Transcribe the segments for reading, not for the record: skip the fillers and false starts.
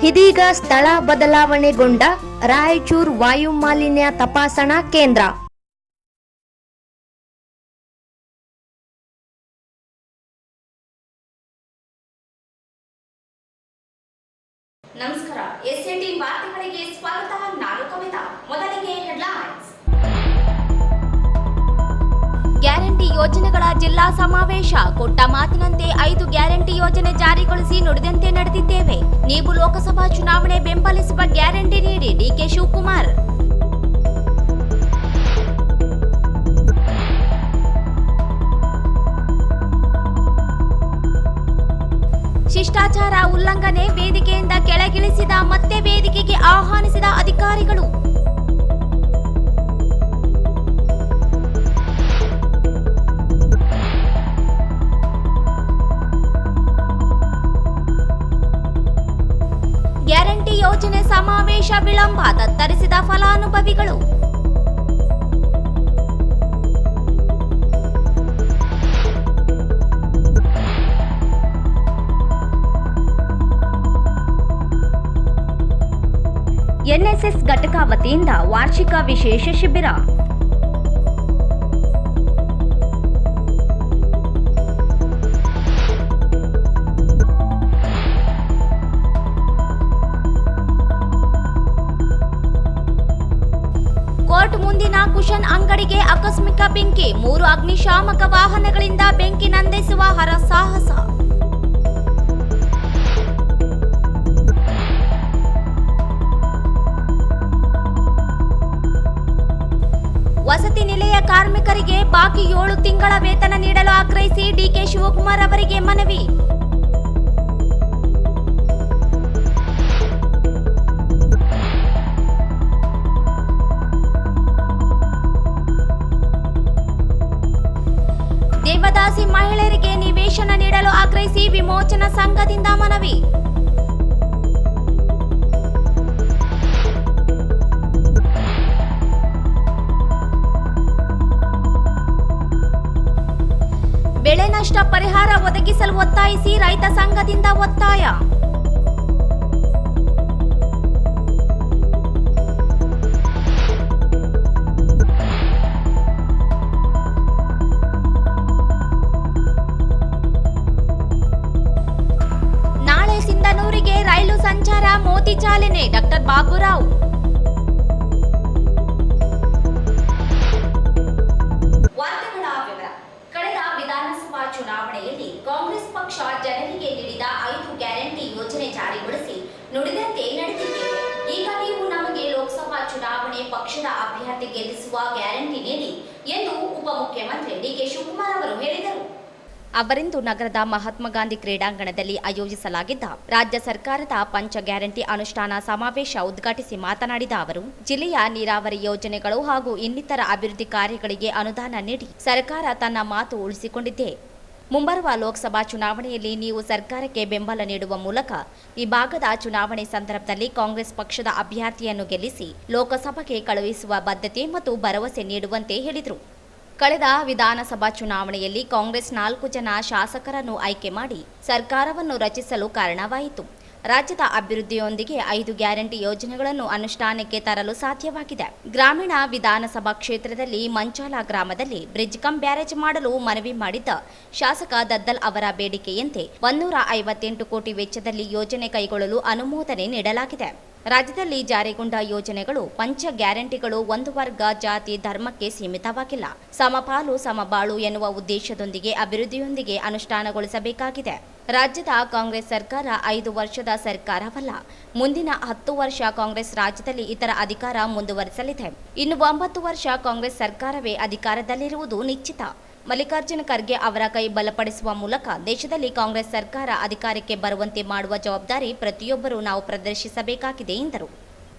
ಇದೀಗ ಸ್ಥಳ ಬದಲಾವಣೆಗೊಂಡ ರಾಯಚೂರು ವಾಯು ಮಾಲಿನ್ಯ ತಪಾಸಣಾ ಕೇಂದ್ರ. ನಮಸ್ಕಾರ, ಎಸ್ಎಟಿ ವಾರ್ತೆಗಳಿಗೆ ಸ್ವಾಗತ. ನಾನು ಕವಿತಾ. ಮೊದಲಿಗೆ ಹೆಡ್ಲೈನ್ಸ್. ಗ್ಯಾರಂಟಿ ಯೋಜನೆಗಳ ಜಿಲ್ಲಾ ಸಮಾವೇಶ. ಕೊಟ್ಟ ಮಾತಿನಂತೆ 5 ಗ್ಯಾರಂಟಿ ಯೋಜನೆ ಜಾರಿಗೊಳಿಸಿ ನುಡಿದಂತೆ ನಡೆದಿದ್ದೇವೆ. ನೀವು ಲೋಕಸಭಾ ಚುನಾವಣೆ ಬೆಂಬಲಿಸುವ ಗ್ಯಾರಂಟಿ ನೀಡಿ ಡಿಕೆ ಶಿವಕುಮಾರ್. ಶಿಷ್ಟಾಚಾರ ಉಲ್ಲಂಘನೆ, ವೇದಿಕೆಯಿಂದ ಕೆಳಗಿಳಿಸಿದ, ಮತ್ತೆ ವೇದಿಕೆಗೆ ಆಹ್ವಾನಿಸಿದ ಅಧಿಕಾರಿಗಳು. ಗ್ಯಾರಂಟಿ ಯೋಜನೆ ಸಮಾವೇಶ ವಿಳಂಬ, ತತ್ತರಿಸಿದ ಫಲಾನುಭವಿಗಳು. ಎನ್ಎಸ್ಎಸ್ ಘಟಕ ವತಿಯಿಂದ ವಾರ್ಷಿಕ ವಿಶೇಷ ಶಿಬಿರ. ಕೋರ್ಟ್ ಮುಂದಿನ ಕುಶನ್ ಅಂಗಡಿಗೆ ಆಕಸ್ಮಿಕ ಬೆಂಕಿ. 3 ಅಗ್ನಿಶಾಮಕ ವಾಹನಗಳಿಂದ ಬೆಂಕಿ ನಂದಿಸುವ ಹರಸಾಹಸ. ವಸತಿ ನಿಲಯ ಕಾರ್ಮಿಕರಿಗೆ ಬಾಕಿ 7 ತಿಂಗಳ ವೇತನ ನೀಡಲು ಆಗ್ರಹಿಸಿ ಡಿಕೆ ಶಿವಕುಮಾರ್ ಅವರಿಗೆ ಮನವಿ. ದೇವದಾಸಿ ಮಹಿಳೆಯರಿಗೆ ನಿವೇಶನ ನೀಡಲು ಆಗ್ರಹಿಸಿ ವಿಮೋಚನಾ ಸಂಘದಿಂದ ಮನವಿ. ಬೆಳೆ ನಷ್ಟ ಪರಿಹಾರ ಒದಗಿಸಲು ಒತ್ತಾಯಿಸಿ ರೈತ ಸಂಘದಿಂದ ಒತ್ತಾಯ. ನಾಳೆ ಸಿಂಧನೂರಿಗೆ ರೈಲು ಸಂಚಾರ, ಮೋದಿ ಚಾಲನೆ. ಡಾಕ್ಟರ್ ಬಾಬುರಾವ್. ಚುನಾವಣೆಯಲ್ಲಿ ಕಾಂಗ್ರೆಸ್ ಪಕ್ಷ ಜನರಿಗೆ ನೀಡಿದ 5 ಗ್ಯಾರಂಟಿ ಯೋಜನೆ ಜಾರಿಗೊಳಿಸಿ ನುಡಿದಂತೆ ನಡೆದಿದ್ದೇವೆ. ಈಗ ನೀವು ನಮಗೆ ಲೋಕಸಭಾ ಚುನಾವಣೆ ಪಕ್ಷದ ಅಭ್ಯರ್ಥಿ ಗೆಲ್ಲಿಸುವ ಗ್ಯಾರಂಟಿ ನೀಡಿ ಎಂದು ಉಪಮುಖ್ಯಮಂತ್ರಿ ಡಿಕೆ ಶಿವಕುಮಾರ್ ಅವರು ಹೇಳಿದರು. ಅವರಿಂದು ನಗರದ ಮಹಾತ್ಮ ಗಾಂಧಿ ಕ್ರೀಡಾಂಗಣದಲ್ಲಿ ಆಯೋಜಿಸಲಾಗಿದ್ದ ರಾಜ್ಯ ಸರ್ಕಾರದ ಪಂಚ ಗ್ಯಾರಂಟಿ ಅನುಷ್ಠಾನ ಸಮಾವೇಶ ಉದ್ಘಾಟಿಸಿ ಮಾತನಾಡಿದ ಅವರು, ಜಿಲ್ಲೆಯ ನೀರಾವರಿ ಯೋಜನೆಗಳು ಹಾಗೂ ಇನ್ನಿತರ ಅಭಿವೃದ್ಧಿ ಕಾರ್ಯಗಳಿಗೆ ಅನುದಾನ ನೀಡಿ ಸರ್ಕಾರ ತನ್ನ ಮಾತು ಉಳಿಸಿಕೊಂಡಿದೆ. ಮುಂಬರುವ ಲೋಕಸಭಾ ಚುನಾವಣೆಯಲ್ಲಿ ನೀವು ಸರ್ಕಾರಕ್ಕೆ ಬೆಂಬಲ ನೀಡುವ ಮೂಲಕ ಈ ಭಾಗದ ಚುನಾವಣೆ ಸಂದರ್ಭದಲ್ಲಿ ಕಾಂಗ್ರೆಸ್ ಪಕ್ಷದ ಅಭ್ಯರ್ಥಿಯನ್ನು ಗೆಲ್ಲಿಸಿ ಲೋಕಸಭೆಗೆ ಕಳುಹಿಸುವ ಬದ್ಧತೆ ಮತ್ತು ಭರವಸೆ ನೀಡುವಂತೆ ಹೇಳಿದರು. ಕಳೆದ ವಿಧಾನಸಭಾ ಚುನಾವಣೆಯಲ್ಲಿ ಕಾಂಗ್ರೆಸ್ 4 ಜನ ಶಾಸಕರನ್ನು ಆಯ್ಕೆ ಮಾಡಿ ಸರ್ಕಾರವನ್ನು ರಚಿಸಲು ಕಾರಣವಾಯಿತು. ರಾಜ್ಯದ ಅಭಿವೃದ್ಧಿಯೊಂದಿಗೆ 5 ಗ್ಯಾರಂಟಿ ಯೋಜನೆಗಳನ್ನು ಅನುಷ್ಠಾನಕ್ಕೆ ತರಲು ಸಾಧ್ಯವಾಗಿದೆ. ಗ್ರಾಮೀಣ ವಿಧಾನಸಭಾ ಕ್ಷೇತ್ರದಲ್ಲಿ ಮಂಚಾಲ ಗ್ರಾಮದಲ್ಲಿ ಬ್ರಿಡ್ಜ್ ಕಮ್ ಬ್ಯಾರೇಜ್ ಮಾಡಲು ಮನವಿ ಮಾಡಿದ್ದ ಶಾಸಕ ದದ್ದಲ್ ಅವರ ಬೇಡಿಕೆಯಂತೆ 158 ಕೋಟಿ ವೆಚ್ಚದಲ್ಲಿ ಯೋಜನೆ ಕೈಗೊಳ್ಳಲು ಅನುಮೋದನೆ ನೀಡಲಾಗಿದೆ. ರಾಜ್ಯದಲ್ಲಿ ಜಾರಿಗೊಂಡ ಯೋಜನೆಗಳು ಪಂಚ ಗ್ಯಾರಂಟಿಗಳು ಒಂದು ವರ್ಗ, ಜಾತಿ, ಧರ್ಮಕ್ಕೆ ಸೀಮಿತವಾಗಿಲ್ಲ. ಸಮಪಾಲು ಸಮಬಾಳು ಎನ್ನುವ ಉದ್ದೇಶದೊಂದಿಗೆ ಅಭಿವೃದ್ಧಿಯೊಂದಿಗೆ ಅನುಷ್ಠಾನಗೊಳಿಸಬೇಕಾಗಿದೆ. ರಾಜ್ಯದ ಕಾಂಗ್ರೆಸ್ ಸರ್ಕಾರ 5 ವರ್ಷದ ಸರ್ಕಾರವಲ್ಲ. ಮುಂದಿನ 10 ವರ್ಷ ಕಾಂಗ್ರೆಸ್ ರಾಜ್ಯದಲ್ಲಿ ಇತರ ಅಧಿಕಾರ ಮುಂದುವರಿಸಲಿದೆ. ಇನ್ನು 9 ವರ್ಷ ಕಾಂಗ್ರೆಸ್ ಸರ್ಕಾರವೇ ಅಧಿಕಾರದಲ್ಲಿರುವುದು ನಿಶ್ಚಿತ. ಮಲ್ಲಿಕಾರ್ಜುನ ಖರ್ಗೆ ಅವರ ಕೈ ಬಲಪಡಿಸುವ ಮೂಲಕ ದೇಶದಲ್ಲಿ ಕಾಂಗ್ರೆಸ್ ಸರ್ಕಾರ ಅಧಿಕಾರಕ್ಕೆ ಬರುವಂತೆ ಮಾಡುವ ಜವಾಬ್ದಾರಿ ಪ್ರತಿಯೊಬ್ಬರೂ ನಾವು ಪ್ರದರ್ಶಿಸಬೇಕಾಗಿದೆ ಎಂದರು.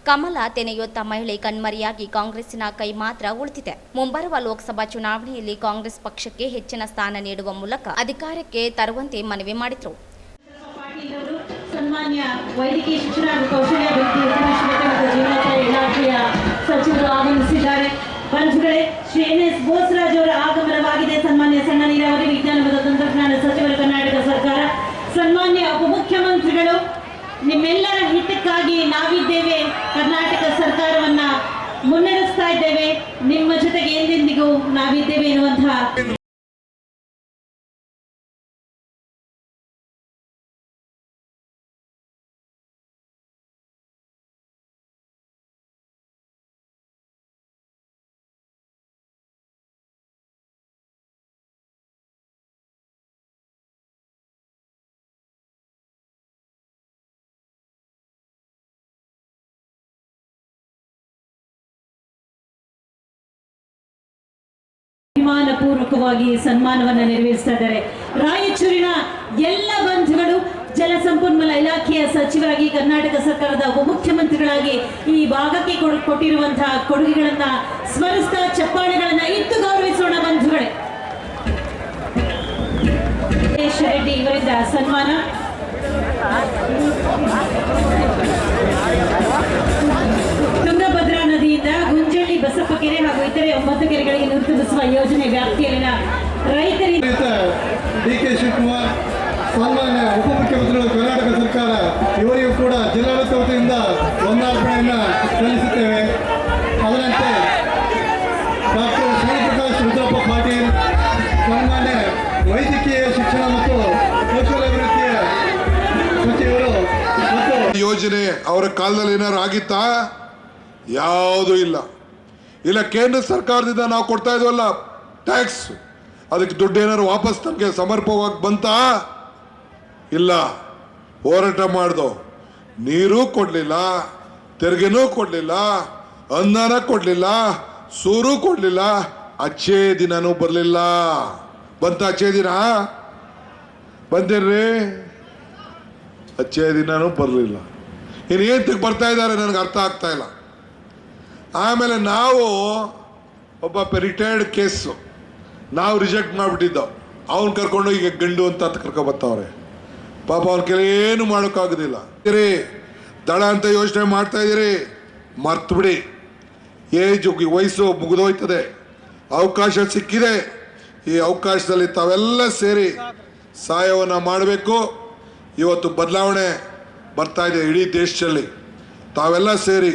ಕಮಲ ತೆನೆಯೊತ್ತ ಮಹಿಳೆ ಕಣ್ಮರೆಯಾಗಿ ಕಾಂಗ್ರೆಸ್ಸಿನ ಕೈ ಮಾತ್ರ ಉಳಿದಿದೆ. ಮುಂಬರುವ ಲೋಕಸಭಾ ಚುನಾವಣೆಯಲ್ಲಿ ಕಾಂಗ್ರೆಸ್ ಪಕ್ಷಕ್ಕೆ ಹೆಚ್ಚಿನ ಸ್ಥಾನ ನೀಡುವ ಮೂಲಕ ಅಧಿಕಾರಕ್ಕೆ ತರುವಂತೆ ಮನವಿ ಮಾಡಿದರು. ಸನ್ಮಾನ್ಯ ವೈದ್ಯಕೀಯ ಶಿಕ್ಷಣ ಹಾಗೂ ಕೌಶಲ್ಯಾಭಿವೃದ್ಧಿ ಇಲಾಖೆಯ ಸಚಿವರು ಆಗಮಿಸಿದ್ದಾರೆ. ಬಂಧುಗಳೇ, ಶ್ರೀ ಎನ್.ಎಸ್. ಬೋಸರಾಜ್ ಅವರ ಆಗಮನವಾಗಿದೆ. ಸನ್ಮಾನ್ಯ ಸಣ್ಣ ನೀರಾವರಿ ವಿಜ್ಞಾನ ಮತ್ತು ತಂತ್ರಜ್ಞಾನ ಸಚಿವರು, ಕರ್ನಾಟಕ ಸರ್ಕಾರ. ಸನ್ಮಾನ್ಯ ಉಪಮುಖ್ಯಮಂತ್ರಿಗಳು, ನಿಮ್ಮೆಲ್ಲರ ಹಿತಕ್ಕೆ ಪರವಾಗಿ ನಾವಿದ್ದೇವೆ. ಕರ್ನಾಟಕ ಸರ್ಕಾರವನ್ನ ಮುನ್ನಡೆಸ್ತಾ ಇದ್ದೇವೆ. ನಿಮ್ಮ ಜೊತೆಗೆ ಎಂದೆಂದಿಗೂ ನಾವಿದ್ದೇವೆ ಎನ್ನುವಂತಹ ಅಭಿಮಾನಪೂರ್ವಕವಾಗಿ ಸನ್ಮಾನವನ್ನ ನೆರವೇರಿಸ್ತಾ ಇದ್ದಾರೆ. ರಾಯಚೂರಿನ ಎಲ್ಲ ಬಂಧುಗಳು ಜಲಸಂಪನ್ಮೂಲ ಇಲಾಖೆಯ ಸಚಿವರಾಗಿ, ಕರ್ನಾಟಕ ಸರ್ಕಾರದ ಉಪಮುಖ್ಯಮಂತ್ರಿಗಳಾಗಿ ಈ ಭಾಗಕ್ಕೆ ಕೊಟ್ಟಿರುವಂತಹ ಕೊಡುಗೆಗಳನ್ನ ಸ್ಮರಿಸ್ತಾ ಚಪ್ಪಾಳೆಗಳನ್ನ ಇಟ್ಟು ಗೌರವಿಸೋಣ ಬಂಧುಗಳೇ. ರೆಡ್ಡಿ ಇವರಿಂದ ಸನ್ಮಾನ. ತುಂಗಭದ್ರಾ ನದಿಯಿಂದ ಗುಂಜಳ್ಳಿ ಬಸಪ್ಪ ಕೆರೆ ಹಾಗೂ ಇತರೆ 9 ಕೆರೆಗಳಿಗೆ ನೀರು ತುಂಬಿಸುವ ಯೋಜನೆ ವ್ಯಾಪ್ತಿಯಲ್ಲಿನ ರೈತರಿಗೆ ಡಿ.ಕೆ. ಶಿವಕುಮಾರ್ ಸನ್ಮಾನ್ಯ ಉಪಮುಖ್ಯಮಂತ್ರಿಗಳು ಕರ್ನಾಟಕ ಸರ್ಕಾರ ಇವರಿಗೂ ಕೂಡ ಜಿಲ್ಲಾಡಳಿತ ವತಿಯಿಂದ ವಂದನಾರ್ಪಣೆಯನ್ನು ಸಲ್ಲಿಸುತ್ತೇವೆ. ಅದರಂತೆ ಡಾಕ್ಟರ್ ಶ್ರೀಪ್ರಕಾಶ್ ರುದ್ರಪ್ಪ ಪಾಟೀಲ್ ಸನ್ಮಾನ್ಯ ವೈದ್ಯಕೀಯ ಶಿಕ್ಷಣ ಮತ್ತು ಕೌಶಲ್ಯಾಭಿವೃದ್ಧಿಯ ಸಚಿವರು ಮತ್ತು ಯೋಜನೆ ಅವರ ಕಾಲದಲ್ಲಿ ಏನಾದ್ರು ಆಗಿತ್ತಾ? ಯಾವುದೂ ಇಲ್ಲ. ಕೇಂದ್ರ ಸರ್ಕಾರದಿಂದ ನಾವು ಕೊಡ್ತಾ ಇದ್ವಲ್ಲ ಟ್ಯಾಕ್ಸ್, ಅದಕ್ಕೆ ದುಡ್ಡು ಏನಾದ್ರು ವಾಪಸ್ ನಮಗೆ ಸಮರ್ಪಕವಾಗಿ ಬಂತಾ? ಇಲ್ಲ. ಹೋರಾಟ ಮಾಡ್ದೋ, ನೀರೂ ಕೊಡಲಿಲ್ಲ, ತೆರಿಗೆನೂ ಕೊಡಲಿಲ್ಲ, ಅನ್ನಾನ ಕೊಡಲಿಲ್ಲ, ಸೂರು ಕೊಡಲಿಲ್ಲ, ಅಚ್ಚೇ ದಿನನೂ ಬರಲಿಲ್ಲ. ಬಂತ ಅಚ್ಚೇ ದಿನ? ಬಂದಿರ್ರಿ, ಅಚ್ಚೇ ದಿನನೂ ಬರಲಿಲ್ಲ. ಇನ್ನು ಏಂತಕ್ಕೆ ಬರ್ತಾ ಇದ್ದಾರೆ ನನಗೆ ಅರ್ಥ ಆಗ್ತಾ ಇಲ್ಲ. ಆಮೇಲೆ ನಾವು ಒಬ್ಬ ರಿಟೈರ್ಡ್ ಕೇಸು ನಾವು ರಿಜೆಕ್ಟ್ ಮಾಡಿಬಿಟ್ಟಿದ್ದೋ, ಅವನು ಕರ್ಕೊಂಡು ಈಗ ಗಂಡು ಅಂತ ಕರ್ಕೊಬತ್ತವ್ರೆ. ಪಾಪ ಅವ್ನ ಏನು ಮಾಡೋಕ್ಕಾಗೋದಿಲ್ಲ. ಇರಿ, ದಳ ಅಂತ ಯೋಚನೆ ಮಾಡ್ತಾ ಇದ್ದೀರಿ, ಮರ್ತು ಬಿಡಿ. ವಯಸ್ಸು ಮುಗಿದೋಯ್ತದೆ, ಅವಕಾಶ ಸಿಕ್ಕಿದೆ. ಈ ಅವಕಾಶದಲ್ಲಿ ತಾವೆಲ್ಲ ಸೇರಿ ಸಹಾಯವನ್ನು ಮಾಡಬೇಕು. ಇವತ್ತು ಬದಲಾವಣೆ ಬರ್ತಾ ಇದೆ ಇಡೀ ದೇಶದಲ್ಲಿ. ತಾವೆಲ್ಲ ಸೇರಿ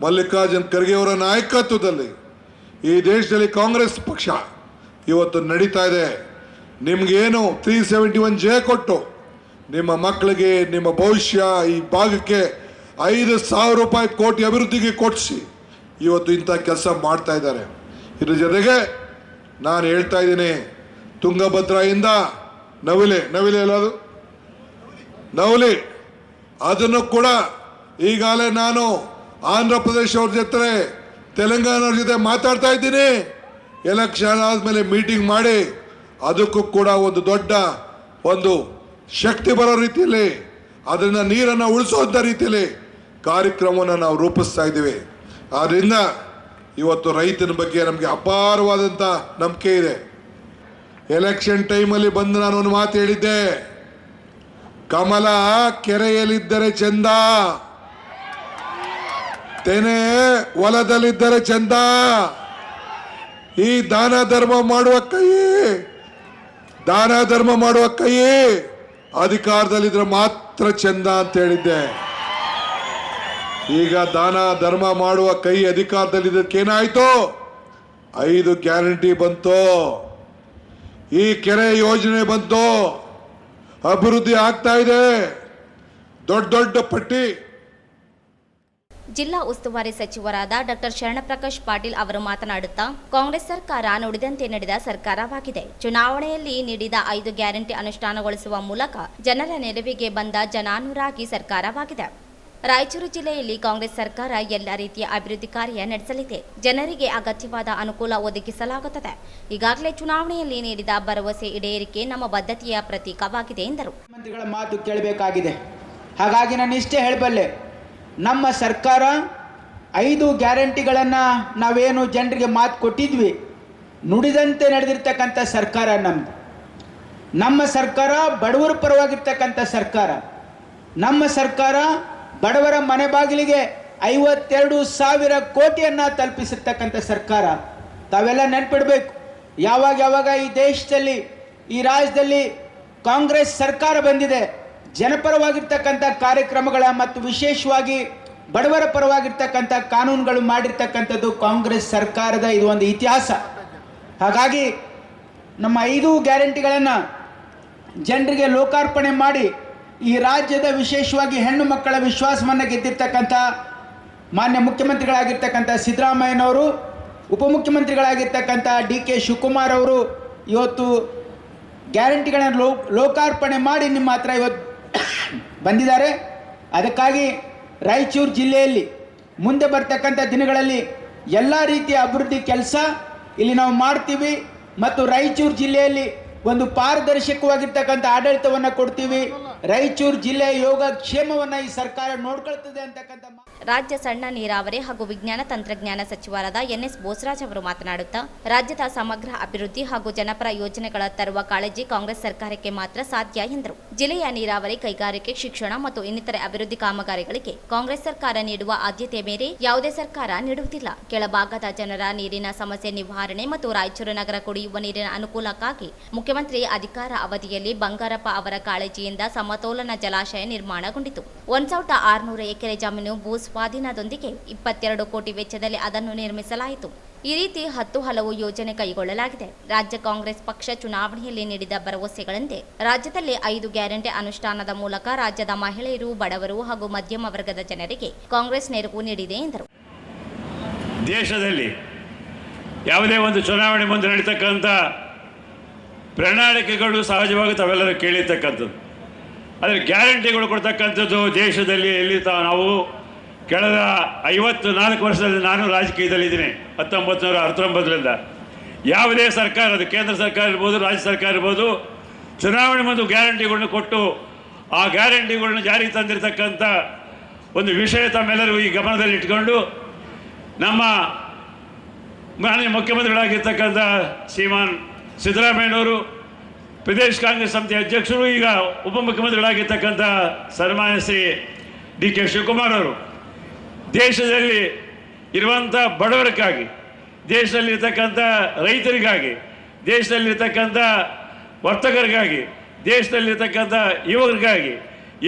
ಮಲ್ಲಿಕಾರ್ಜುನ್ ಖರ್ಗೆ ಅವರ ನಾಯಕತ್ವದಲ್ಲಿ ಈ ದೇಶದಲ್ಲಿ ಕಾಂಗ್ರೆಸ್ ಪಕ್ಷ ಇವತ್ತು ನಡೀತಾ ಇದೆ. ನಿಮಗೇನು 371J ಕೊಟ್ಟು ನಿಮ್ಮ ಮಕ್ಕಳಿಗೆ, ನಿಮ್ಮ ಭವಿಷ್ಯ, ಈ ಭಾಗಕ್ಕೆ 5,000 ರೂಪಾಯಿ ಕೋಟಿ ಅಭಿವೃದ್ಧಿಗೆ ಕೊಡಿಸಿ ಇವತ್ತು ಇಂಥ ಕೆಲಸ ಮಾಡ್ತಾ ಇದ್ದಾರೆ. ಇದ್ರ ಜೊತೆಗೆ ನಾನು ಹೇಳ್ತಾ ಇದ್ದೀನಿ, ತುಂಗಭದ್ರಾಯಿಂದ ನವಿಲೆ ಎಲ್ಲದು ನವಲಿ, ಅದನ್ನು ಕೂಡ ಈಗಾಗಲೇ ನಾನು ಆಂಧ್ರ ಪ್ರದೇಶ ಅವ್ರ ಜೊತೆ, ತೆಲಂಗಾಣವ್ರ ಜೊತೆ ಮಾತಾಡ್ತಾ ಇದ್ದೀನಿ. ಎಲೆಕ್ಷನ್ ಆದಮೇಲೆ ಮೀಟಿಂಗ್ ಮಾಡಿ ಅದಕ್ಕೂ ಕೂಡ ಒಂದು ದೊಡ್ಡ ಶಕ್ತಿ ಬರೋ ರೀತಿಯಲ್ಲಿ, ಅದನ್ನು ನೀರನ್ನು ಉಳಿಸೋಂಥ ರೀತಿಯಲ್ಲಿ ಕಾರ್ಯಕ್ರಮವನ್ನು ನಾವು ರೂಪಿಸ್ತಾ ಇದ್ದೀವಿ. ಆದ್ದರಿಂದ ಇವತ್ತು ರೈತನ ಬಗ್ಗೆ ನಮಗೆ ಅಪಾರವಾದಂಥ ನಂಬಿಕೆ ಇದೆ. ಎಲೆಕ್ಷನ್ ಟೈಮಲ್ಲಿ ಬಂದು ನಾನು ಒಂದು ಮಾತು ಹೇಳಿದ್ದೆ, ಕಮಲ ಕೆರೆಯಲ್ಲಿದ್ದರೆ ಚಂದ, ತೆನೆ ಹೊಲದಲ್ಲಿದ್ದರೆ ಚಂದ, ಈ ದಾನ ಧರ್ಮ ಮಾಡುವ ಕೈ ಅಧಿಕಾರದಲ್ಲಿದ್ರೆ ಮಾತ್ರ ಚಂದ ಅಂತ ಹೇಳಿದ್ದೆ. ಈಗ ದಾನ ಧರ್ಮ ಮಾಡುವ ಕೈ ಅಧಿಕಾರದಲ್ಲಿದ್ದಕ್ಕೇನಾಯ್ತು? 5 ಗ್ಯಾರಂಟಿ ಬಂತು, ಈ ಕೆರೆ ಯೋಜನೆ ಬಂತು, ಅಭಿವೃದ್ಧಿ ಆಗ್ತಾ ಇದೆ, ದೊಡ್ಡ ಪಟ್ಟಿ. ಜಿಲ್ಲಾ ಉಸ್ತುವಾರಿ ಸಚಿವರಾದ ಡಾಕ್ಟರ್ ಶರಣಪ್ರಕಾಶ್ ಪಾಟೀಲ್ ಅವರು ಮಾತನಾಡುತ್ತಾ, ಕಾಂಗ್ರೆಸ್ ಸರ್ಕಾರ ನುಡಿದಂತೆ ನಡೆದ ಸರ್ಕಾರವಾಗಿದೆ. ಚುನಾವಣೆಯಲ್ಲಿ ನೀಡಿದ 5 ಗ್ಯಾರಂಟಿ ಅನುಷ್ಠಾನಗೊಳಿಸುವ ಮೂಲಕ ಜನರ ನೆರವಿಗೆ ಬಂದ ಜನಾನುರಾಗಿ ಸರ್ಕಾರವಾಗಿದೆ. ರಾಯಚೂರು ಜಿಲ್ಲೆಯಲ್ಲಿ ಕಾಂಗ್ರೆಸ್ ಸರ್ಕಾರ ಎಲ್ಲ ರೀತಿಯ ಅಭಿವೃದ್ಧಿ ಕಾರ್ಯ ನಡೆಸಲಿದೆ. ಜನರಿಗೆ ಅಗತ್ಯವಾದ ಅನುಕೂಲ ಒದಗಿಸಲಾಗುತ್ತದೆ. ಈಗಾಗಲೇ ಚುನಾವಣೆಯಲ್ಲಿ ನೀಡಿದ ಭರವಸೆ ಈಡೇರಿಕೆ ನಮ್ಮ ಬದ್ಧತೆಯ ಪ್ರತೀಕವಾಗಿದೆ ಎಂದರು. ಮಂತ್ರಿಗಳ ಮಾತು ಕೇಳಬೇಕಾಗಿದೆ. ಹಾಗಾಗಿ ನಾನು ಇಷ್ಟೇ ಹೇಳಬಲ್ಲೆ, ನಮ್ಮ ಸರ್ಕಾರ 5 ಗ್ಯಾರಂಟಿಗಳನ್ನು ನಾವೇನು ಜನರಿಗೆ ಮಾತು ಕೊಟ್ಟಿದ್ವಿ, ನುಡಿದಂತೆ ನಡೆದಿರ್ತಕ್ಕಂಥ ಸರ್ಕಾರ ನಮ್ಮದು. ನಮ್ಮ ಸರ್ಕಾರ ಬಡವರ ಪರವಾಗಿರ್ತಕ್ಕಂಥ ಸರ್ಕಾರ. ನಮ್ಮ ಸರ್ಕಾರ ಬಡವರ ಮನೆ ಬಾಗಿಲಿಗೆ 52,000 ಕೋಟಿಯನ್ನು ತಲುಪಿಸಿರ್ತಕ್ಕಂಥ ಸರ್ಕಾರ. ತಾವೆಲ್ಲ ನೆನ್ಪಿಡಬೇಕು, ಯಾವಾಗ ಈ ದೇಶದಲ್ಲಿ, ಈ ರಾಜ್ಯದಲ್ಲಿ ಕಾಂಗ್ರೆಸ್ ಸರ್ಕಾರ ಬಂದಿದೆ, ಜನಪರವಾಗಿರ್ತಕ್ಕಂಥ ಕಾರ್ಯಕ್ರಮಗಳ ಮತ್ತು ವಿಶೇಷವಾಗಿ ಬಡವರ ಪರವಾಗಿರ್ತಕ್ಕಂಥ ಕಾನೂನುಗಳು ಮಾಡಿರ್ತಕ್ಕಂಥದ್ದು ಕಾಂಗ್ರೆಸ್ ಸರ್ಕಾರದ ಇದು ಒಂದು ಇತಿಹಾಸ. ಹಾಗಾಗಿ ನಮ್ಮ 5 ಗ್ಯಾರಂಟಿಗಳನ್ನು ಜನರಿಗೆ ಲೋಕಾರ್ಪಣೆ ಮಾಡಿ ಈ ರಾಜ್ಯದ ವಿಶೇಷವಾಗಿ ಹೆಣ್ಣು ಮಕ್ಕಳ ವಿಶ್ವಾಸವನ್ನು ಗೆದ್ದಿರ್ತಕ್ಕಂಥ ಮಾನ್ಯ ಮುಖ್ಯಮಂತ್ರಿಗಳಾಗಿರ್ತಕ್ಕಂಥ ಸಿದ್ದರಾಮಯ್ಯನವರು, ಉಪಮುಖ್ಯಮಂತ್ರಿಗಳಾಗಿರ್ತಕ್ಕಂಥ DK ಶಿವಕುಮಾರ್ ಅವರು ಇವತ್ತು ಗ್ಯಾರಂಟಿಗಳನ್ನು ಲೋಕಾರ್ಪಣೆ ಮಾಡಿ ನಿಮ್ಮ ಹತ್ರ ಇವತ್ತು ಬಂದಿದ್ದಾರೆ. ಅದಕ್ಕಾಗಿ ರಾಯಚೂರು ಜಿಲ್ಲೆಯಲ್ಲಿ ಮುಂದೆ ಬರ್ತಕ್ಕಂಥ ದಿನಗಳಲ್ಲಿ ಎಲ್ಲ ರೀತಿಯ ಅಭಿವೃದ್ಧಿ ಕೆಲಸ ಇಲ್ಲಿ ನಾವು ಮಾಡ್ತೀವಿ ಮತ್ತು ರಾಯಚೂರು ಜಿಲ್ಲೆಯಲ್ಲಿ ಒಂದು ಪಾರದರ್ಶಕವಾಗಿರ್ತಕ್ಕಂಥ ಆಡಳಿತವನ್ನು ಕೊಡ್ತೀವಿ. ರಾಯಚೂರು ಜಿಲ್ಲೆಯ ಯೋಗಕ್ಷೇಮವನ್ನು ಈ ಸರ್ಕಾರ ನೋಡ್ಕೊಳ್ತದೆ ಅಂತಕ್ಕಂಥ ರಾಜ್ಯ ಸಣ್ಣ ನೀರಾವರಿ ಹಾಗೂ ವಿಜ್ಞಾನ ತಂತ್ರಜ್ಞಾನ ಸಚಿವರಾದ NS ಬೋಸರಾಜ್ ಅವರು ಮಾತನಾಡುತ್ತಾ, ರಾಜ್ಯದ ಸಮಗ್ರ ಅಭಿವೃದ್ಧಿ ಹಾಗೂ ಜನಪರ ಯೋಜನೆಗಳ ತರುವ ಕಾಳಜಿ ಕಾಂಗ್ರೆಸ್ ಸರ್ಕಾರಕ್ಕೆ ಮಾತ್ರ ಸಾಧ್ಯ ಎಂದರು. ಜಿಲ್ಲೆಯ ನೀರಾವರಿ, ಕೈಗಾರಿಕೆ, ಶಿಕ್ಷಣ ಮತ್ತು ಇನ್ನಿತರೆ ಅಭಿವೃದ್ಧಿ ಕಾಮಗಾರಿಗಳಿಗೆ ಕಾಂಗ್ರೆಸ್ ಸರ್ಕಾರ ನೀಡುವ ಆದ್ಯತೆ ಮೇರೆ ಯಾವುದೇ ಸರ್ಕಾರ ನೀಡುವುದಿಲ್ಲ. ಕೆಳಭಾಗದ ಜನರ ನೀರಿನ ಸಮಸ್ಯೆ ನಿವಾರಣೆ ಮತ್ತು ರಾಯಚೂರು ನಗರ ಕುಡಿಯುವ ನೀರಿನ ಅನುಕೂಲಕ್ಕಾಗಿ ಮುಖ್ಯಮಂತ್ರಿ ಅಧಿಕಾರ ಅವಧಿಯಲ್ಲಿ ಬಂಗಾರಪ್ಪ ಅವರ ಕಾಳಜಿಯಿಂದ ಸಮತೋಲನ ಜಲಾಶಯ ನಿರ್ಮಾಣಗೊಂಡಿತು. 1600 ಎಕರೆ ಜಮೀನು ಭೂ ಸ್ವಾಧೀನದೊಂದಿಗೆ 22 ಕೋಟಿ ವೆಚ್ಚದಲ್ಲಿ ಅದನ್ನು ನಿರ್ಮಿಸಲಾಯಿತು. ಈ ರೀತಿ 10 ಹಲವು ಯೋಜನೆ ಕೈಗೊಳ್ಳಲಾಗಿದೆ. ರಾಜ್ಯ ಕಾಂಗ್ರೆಸ್ ಪಕ್ಷ ಚುನಾವಣೆಯಲ್ಲಿ ನೀಡಿದ ಭರವಸೆಗಳಂತೆ ರಾಜ್ಯದಲ್ಲಿ 5 ಗ್ಯಾರಂಟಿ ಅನುಷ್ಠಾನದ ಮೂಲಕ ರಾಜ್ಯದ ಮಹಿಳೆಯರು, ಬಡವರು ಹಾಗೂ ಮಧ್ಯಮ ವರ್ಗದ ಜನರಿಗೆ ಕಾಂಗ್ರೆಸ್ ನೆರವು ನೀಡಿದೆ ಎಂದರು. ದೇಶದಲ್ಲಿ ಯಾವುದೇ ಒಂದು ಚುನಾವಣೆ ಮುಂದೆ ನಡೀತಕ್ಕಂಥ ಪ್ರಣಾಳಿಕೆಗಳು ಸಹಜವಾಗಿ ತಾವೆಲ್ಲರೂ ಕೇಳಿರ್ತಕ್ಕಂಥದ್ದು. ಆದರೆ ಗ್ಯಾರಂಟಿಗಳು ಕೊಡ್ತಕ್ಕಂಥದ್ದು ದೇಶದಲ್ಲಿ ಎಲ್ಲಿ ನಾವು ಕಳೆದ 54 ವರ್ಷದಲ್ಲಿ ನಾನು ರಾಜಕೀಯದಲ್ಲಿದ್ದೀನಿ. 1969ರಿಂದ ಯಾವುದೇ ಸರ್ಕಾರ, ಅದು ಕೇಂದ್ರ ಸರ್ಕಾರ ಇರ್ಬೋದು, ರಾಜ್ಯ ಸರ್ಕಾರ ಇರ್ಬೋದು, ಚುನಾವಣೆ ಮುಂದೆ ಗ್ಯಾರಂಟಿಗಳನ್ನ ಕೊಟ್ಟು ಆ ಗ್ಯಾರಂಟಿಗಳನ್ನ ಜಾರಿಗೆ ತಂದಿರತಕ್ಕಂಥ ಒಂದು ವಿಷಯ ತಮ್ಮೆಲ್ಲರೂ ಈ ಗಮನದಲ್ಲಿ ಇಟ್ಕೊಂಡು ನಮ್ಮ ಮಾನ್ಯ ಮುಖ್ಯಮಂತ್ರಿಗಳಾಗಿರ್ತಕ್ಕಂಥ ಶ್ರೀಮಾನ್ ಸಿದ್ದರಾಮಯ್ಯನವರು, ಪ್ರದೇಶ ಕಾಂಗ್ರೆಸ್ ಸಮಿತಿ ಅಧ್ಯಕ್ಷರು, ಈಗ ಉಪಮುಖ್ಯಮಂತ್ರಿಗಳಾಗಿರ್ತಕ್ಕಂಥ ಸನ್ಮಾನ್ಯ ಶ್ರೀ DK ಶಿವಕುಮಾರ್ ಅವರು ದೇಶದಲ್ಲಿ ಇರುವಂಥ ಬಡವರಿಗಾಗಿ, ದೇಶದಲ್ಲಿರ್ತಕ್ಕಂಥ ರೈತರಿಗಾಗಿ, ದೇಶದಲ್ಲಿರ್ತಕ್ಕಂಥ ವರ್ತಕರಿಗಾಗಿ, ದೇಶದಲ್ಲಿರ್ತಕ್ಕಂಥ ಯುವಕರಿಗಾಗಿ